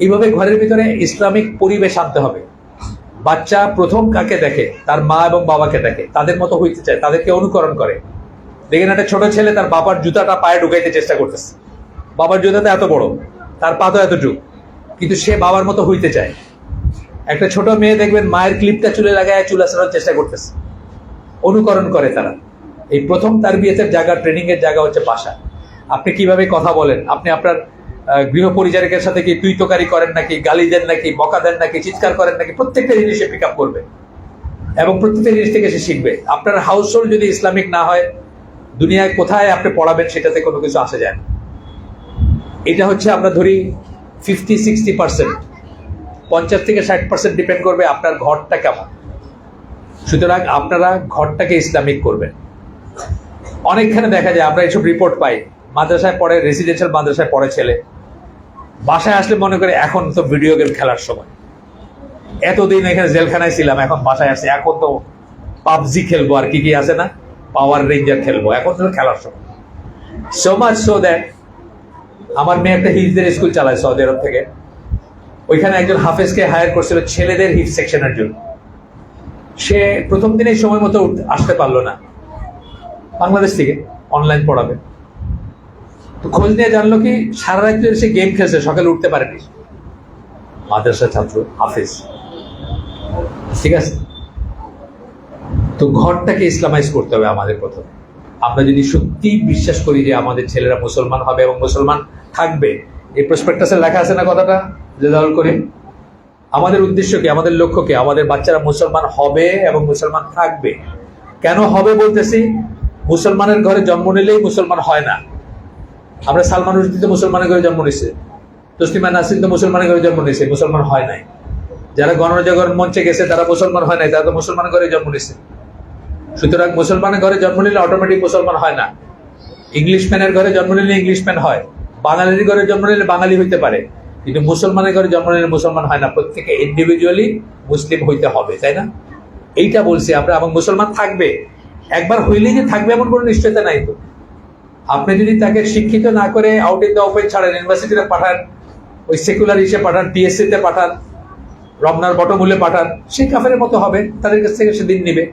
এইভাবে ঘরের ভিতরে ইসলামিক পরিবেশ আনতে হবে। বাচ্চা প্রথম কাকে দেখে? তার মা এবং বাবাকে দেখে, তাদের মতো হইতে চায়, তাদেরকে অনুকরণ করে। দেখেন একটা ছোট ছেলে তার বাবার জুতাটা পায়ে ঢুকাইতে চেষ্টা করতেছে, বাবার জুতাটা এত বড়, তার পা তো এতটুকু, কিন্তু সে বাবার মতো হইতে চায়। একটা ছোট মেয়ে দেখবেন মায়ের ক্লিপটা চুলে লাগায় চুল আসানোর চেষ্টা করতেছে, অনুকরণ করে তারা। এই প্রথম তারবিয়াতের জায়গা, ট্রেনিং এর জায়গা হচ্ছে বাসা। আপনি কিভাবে কথা বলেন, আপনি আপনার গৃহ পরিচারিকের সাথে কি তুই তোকারি করেন নাকি, গালি দেন নাকি, বকা দেন নাকি, চিৎকার করেন নাকি, প্রত্যেকটা জিনিস পিক আপ করবে এবং প্রত্যেকটা জিনিস থেকে সে শিখবে। আপনার হাউস হোল্ড যদি ইসলামিক না হয়, দুনিয়ায় কোথায় আপনি পড়াবেন সেটাতে কোনো কিছু আসে যায় না। এটা হচ্ছে আমরা ধরি 50-60%, 50 থেকে 60% ডিপেন্ড করবে আপনার ঘরটা কেমন। সুতরাং আপনারা ঘরটাকে ইসলামিক করবেন। অনেকখানে দেখা যায়, আমরা এইসব রিপোর্ট পাই, মাদ্রাসায় পড়ে, রেসিডেন্সিয়াল মাদ্রাসায় পড়ে ছেলে, বাসায় আসলে মনে করে এখন তো ভিডিও গেম খেলার সময়, এতদিন এখানে জেলখানায় ছিলাম, এখন বাসায় আসছে, এখন তো পাবজি খেলবো, আর কি কি আছে না, পাওয়ার রেঞ্জার খেলবো, এখন তো খেলার সময়। সো মাচ সো দ্যাট আমার মেয়ে একটা হিফজের স্কুল চালায় সৌদি আরব থেকে, ওইখানে একজন হাফেজকে হায়ার করছিল ছেলেদের হিফজ সেকশনের জন্য। সে প্রথম দিনেই সময় মতো আসতে পারলো না, বাংলাদেশ থেকে অনলাইন পড়াবে। তো খোঁজ নিয়ে জানলো কি সারা রাত সে গেম খেলছে, সকালে উঠতে পারেনি। মাদ্রাসা ছাত্র, হাফেজ, ঠিক আছে। তো ঘরটাকে ইসলামাইজ করতে হবে আমাদের প্রথমে। আমরা যদি সত্যি বিশ্বাস করি যে আমাদের ছেলেরা মুসলমান হবে এবং মুসলমান থাকবে, এই প্রসপেক্টাসে লেখা আছে না কথাটা, রেজাল্ট করি, আমাদের উদ্দেশ্য কি, আমাদের লক্ষ্য কি, আমাদের বাচ্চারা মুসলমান হবে এবং মুসলমান থাকবে। কেন হবে বলতেছি, মুসলমানের ঘরে জন্ম নিলেই মুসলমান হয় না। আমরা সালমান রুশদি তো মুসলমানের ঘরে জন্ম নিছে, তসলিমা নাসরিন তো মুসলমানের ঘরে জন্ম নিছে, মুসলমান হয় নাই। যারা গণজাগরণ মঞ্চে গেছে তারা মুসলমান হয় নাই, তারা তো মুসলমানের ঘরে জন্ম নিছে। সুতরাং মুসলমানের ঘরে জন্ম নিলে অটোমেটিক মুসলমান হয় না। ইংলিশম্যানের ঘরে জন্ম নিলে ইংলিশম্যান হয়, বাঙালির ঘরে জন্ম নিলে বাঙালি হইতে পারে, কিন্তু মুসলমানের ঘরে জন্ম নিলে মুসলমান হয় না। প্রত্যেকে ইন্ডিভিজুয়ালি মুসলিম হইতে হবে, তাই না? এইটা বলছি আমরা। এবং মুসলমান থাকবে, একবার হইলেই যে থাকবে এমন কোনো নিশ্চয়তা নাই। তো আপনি যদি তাকে শিক্ষিত না করে আউট ইন দ্য ওপেন ছাড়েন, ইউনিভার্সিটিতে পাঠান, ওই সেকুলার ইসে পাঠান, টিএসসিতে পাঠান, রমনার বটমূলে পাঠান, সে কাফেরের মতো হবে, তাদের কাছ থেকে সে দিন নিবে।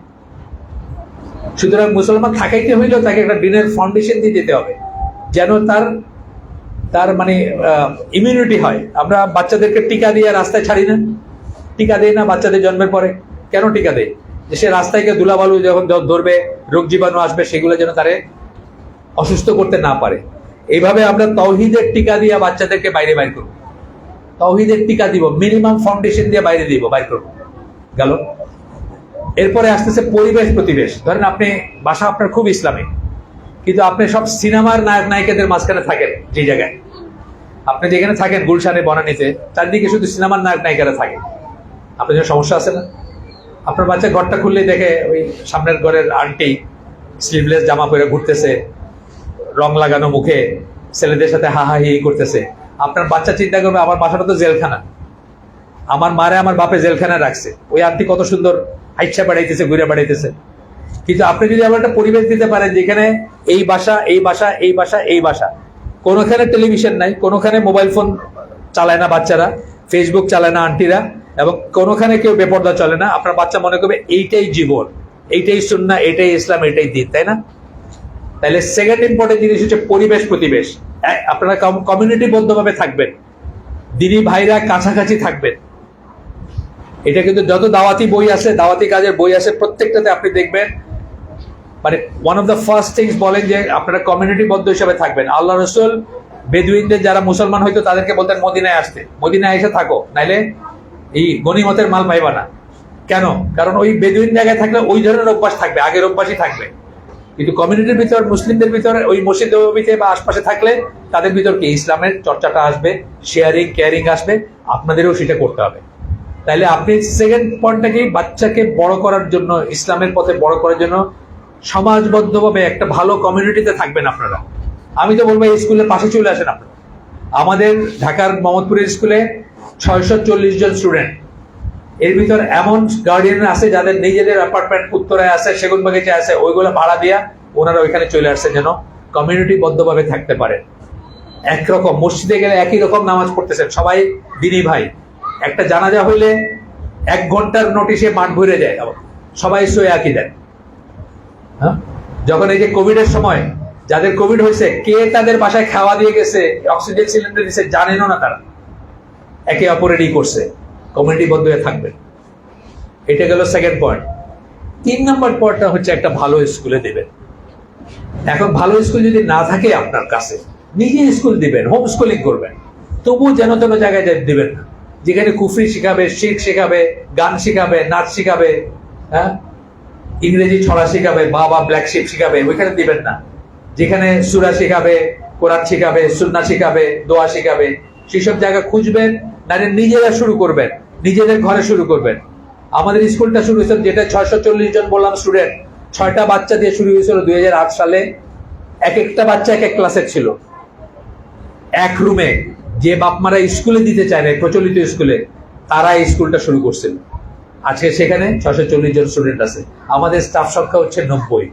সুতরাং মুসলমান থাকাইতে হইলেও তাকে একটা দিনের ফাউন্ডেশন দিয়ে যেতে হবে, যেন তার মানে ইমিউনিটি হয়। আমরা বাচ্চাদেরকে টিকা দিয়ে রাস্তায় ছাড়ি না, টিকা দেয় না বাচ্চাদের জন্মের পরে। কেন টিকা দেয়? যে সে রাস্তায় গিয়ে ধুলাবালু যখন ধরবে, রোগ জীবাণু আসবে, সেগুলো যেন তারে অসুস্থ করতে না পারে। এইভাবে আমরা তাওহীদের টিকা দিয়ে বাচ্চাদেরকে বাইরে বাইর করব, তাওহীদের টিকা দিব, মিনিমাম ফাউন্ডেশন দিয়ে বাইরে দিব, বাইর করব, গেল। এরপরে আসতেছে পরিবেশ প্রতিবেশ। ধরেন আপনি বাসা আপনার খুব ইসলামিক, কিন্তু আপনি সব সিনেমার নায়ক নায়িকাদের মাঝখানে থাকেন। যে জায়গায় আপনি যেখানে থাকেন, গুলশানে, বনানীতে, চারদিকে শুধু সিনেমার নায়ক নায়িকারা থাকে, আপনার জন্য সমস্যা আছে না? আপনার বাচ্চা ঘরটা খুললেই দেখে ওই সামনের ঘরের আন্টি স্লিভলেস জামা পরে ঘুরতেছে, রং লাগানো মুখে, ছেলেদের সাথে হাহাহি করতেছে। আপনার বাচ্চা চিন্তা করবে আমার বাসাটা তো জেলখানা, আমার মারে আমার বাপে জেলখানায় রাখছে, ওই আন্টি কত সুন্দর হাইটসা বাড়াইতেছে, ঘুরে বাড়াইতেছে। কিন্তু আপনি যদি আবার একটা পরিবেশ দিতে পারেন যেখানে এই বাসা, এই বাসা, এই বাসা, এই বাসা, কোনোখানে টেলিভিশন নাই, কোনোখানে মোবাইল ফোন চালায় না বাচ্চারা, ফেসবুক চালায় না আন্টিরা, এবং কোনোখানে কেউ বেপর্দা চলে না, আপনার বাচ্চা মনে করবে এইটাই জীবন, এইটাই সুন্নাহ, এটাই ইসলাম, এটাই দিন, তাই না? তাহলে সেকেন্ড ইম্পর্টেন্ট জিনিস হচ্ছে পরিবেশ প্রতিবেশ। আপনারা কমিউনিটি বদ্ধভাবে থাকবেন, দিদি ভাইরা কাছাকাছি থাকবেন। এটা কিন্তু যত দাওয়াতি বই আছে, দাওয়াতি কাজের বই আছে, প্রত্যেকটাতে আপনি দেখবেন মানে one of the first things বলেন যে আপনারা কমিউনিটি বদ্ধ হিসাবে থাকবেন। আল্লাহ রসুল বেদুইনদের যারা মুসলমান হইতো তাদেরকে বলতেন মদিনায় আসতে, মদিনায় এসে থাকো, নাইলে এই গনিমতের মাল পাইবা না। কেন? কারণ ওই বেদুইন জায়গায় থাকলে ওই ধরনের অভ্যাস থাকবে, আগের অভ্যাসই থাকবে। কিন্তু কমিউনিটির ভিতর, মুসলিমদের ভিতরে, ওই মসজিদ নববীতে বা আশপাশে থাকলে তাদের ভিতর কি ইসলামের চর্চাটা আসবে, শেয়ারিং কেয়ারিং আসবে, আপনাদেরও সেটা করতে হবে। তাইলে আপনি সেকেন্ড পয়েন্টটা কি, বাচ্চাকে বড় করার জন্য, ইসলামের পথে বড় করার জন্য সমাজবদ্ধভাবে একটা ভালো কমিউনিটিতে থাকবেন আপনারা। আমি তো বলবো এই স্কুলের পাশে চলে আসেন আপনারা। আমাদের ঢাকার মোহাম্মদপুরের স্কুলে 640 জন স্টুডেন্ট, এর ভিতর এমন গার্ডিয়ান আছে যাদের নিজেদের অ্যাপার্টমেন্ট উত্তরায় আছে, সেগুনবাগিচে আছে, ওইগুলো ভাড়া দিয়া ওনারা ওইখানে চলে আসছে যেন কমিউনিটি বদ্ধভাবে থাকতে পারে। একরকম মসজিদে গেলে একই রকম নামাজ পড়তেছেন সবাই, দিনী ভাই। একটা জানাজা হইলে 1 ঘন্টার নোটিশে মাঠ ভরে যায়, সবাই সই একই দেন। হ্যাঁ, যখন এই যে কোভিড এর সময় যাদের কোভিড হয়েছে, কে তাদের বাসায় খাওয়া দিয়ে গেছে, অক্সিজেন সিলিন্ডার দিচ্ছে জানেনও না, তারা একে অপরেরই করছে। কমিউনিটি বদ্ধ হয়ে থাকবেন, এটা গেল সেকেন্ড পয়েন্ট। 3 নম্বর পয়েন্টটা হচ্ছে একটা ভালো স্কুলে দেবেন। এখন ভালো স্কুল যদি না থাকে আপনার কাছে, নিজে স্কুল দিবেন, হোম স্কুলিং করবেন, তবুও যেন তেন জায়গায় দিবেন না, যেখানে কুফরি শিখাবে, শিখ শিখাবে, গান শিখাবে, নাচ শিখাবে, হ্যাঁ, ইংরেজি ছড়া শিখাবে, বাবা ব্ল্যাক শিপ শিখাবে, ওইখানে দিবেন না। যেখানে সূরা শিখাবে, কোরআন শিখাবে, সুন্নাহ শিখাবে, দোয়া শিখাবে, সেসব জায়গা খুঁজবেন, নারে নিজেরা শুরু করবেন, নিজেদের ঘরে শুরু করবেন। আমাদের স্কুলটা শুরু হয়েছিল, যেটা 640 জন বললাম স্টুডেন্ট, 6টা বাচ্চা দিয়ে শুরু হয়েছিল 2008 সালে। এক একটা বাচ্চা এক এক ক্লাসের ছিল, এক রুমে। যে বাপমারা স্কুলে দিতে চায় না, প্রচলিত স্কুলে, তারা এই স্কুলটা শুরু করছিল। আজকে সেখানে 640 জন স্টুডেন্ট আছে। আমাদের স্টাফ সংখ্যা হচ্ছে 90।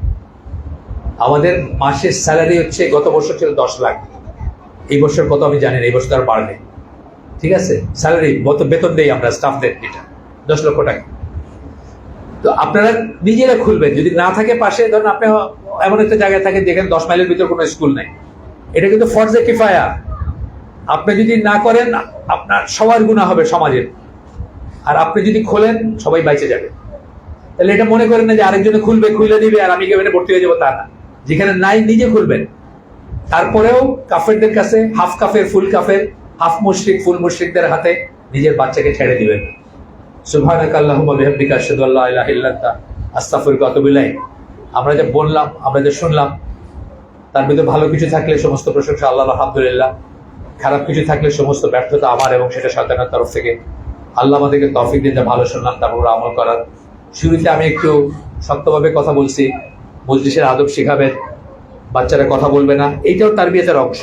আমাদের মাসের স্যালারি হচ্ছে, গত বছর ছিল 10 লাখ, এই বছর কত আমি জানি না, এই বছর আর বাড়বে। ঠিক আছে, স্যালারি বেতন দেই আমরা স্টাফদের, এটা 10 লক্ষ টাকা। তো আপনারা নিজেরা খুলবেন, যদি না থাকে পাশে, ধরুন আপনি এমন একটা জায়গায় থাকেন যেখানে 10 মাইলের ভিতর কোনো স্কুল নেই, এটা কিন্তু ফরজে কিফায়া। আপনি যদি না করেন, আপনার সবার গুনাহ হবে সমাজের। আর আপনি যদি খোলেন, সবাই বাইচে যাবে। তাহলে এটা মনে করেন না যে আরেকজনে খুলবে, খুলে দিবে আর আমি এখানে ভর্তি হয়ে যাবো, তা না। যেখানে নাই নিজে খুলবেন। তারপরেও কাফেরদের কাছে, হাফ কাফের ফুল কাফের, হাফ মুশরিক ফুল মুশরিকদের হাতে নিজের বাচ্চাকে ছেড়ে দিবেন। সুবহানাকা আল্লাহুম্মা বিহামদিকা আশহাদু আল্লা ইলাহা ইল্লা আনতা আস্তাগফিরুকা ওয়া আতুবু ইলাইক। আমরা যা বললাম, আমরা যা শুনলাম, তার ভিতরে ভালো কিছু থাকলে সমস্ত প্রশংসা আল্লাহ, আলহামদুলিল্লাহ। খারাপ কিছু থাকলে সমস্ত ব্যর্থতা আমার এবং সেটা শয়তানের তরফ থেকে। আল্লাহ আমাদেরকে তৌফিক দিন, ভালো শুনলাম তারপর আমল করার। শুরুতে আমি একটু শক্তভাবে কথা বলছি, মজলিসের আদব শিখাবেন, বাচ্চারা কথা বলবে না, এইটাও তারবিয়াতের অংশ।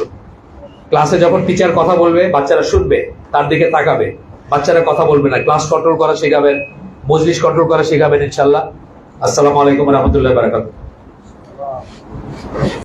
ক্লাসে যখন টিচার কথা বলবে, বাচ্চারা শুনবে, তার দিকে তাকাবে, বাচ্চারা কথা বলবে না। ক্লাস কন্ট্রোল করা শেখাবেন, মজলিস কন্ট্রোল করা শেখাবেন ইনশাল্লাহ। আসসালামু আলাইকুম ওয়া রাহমাতুল্লাহি ওয়া বারাকাতুহু।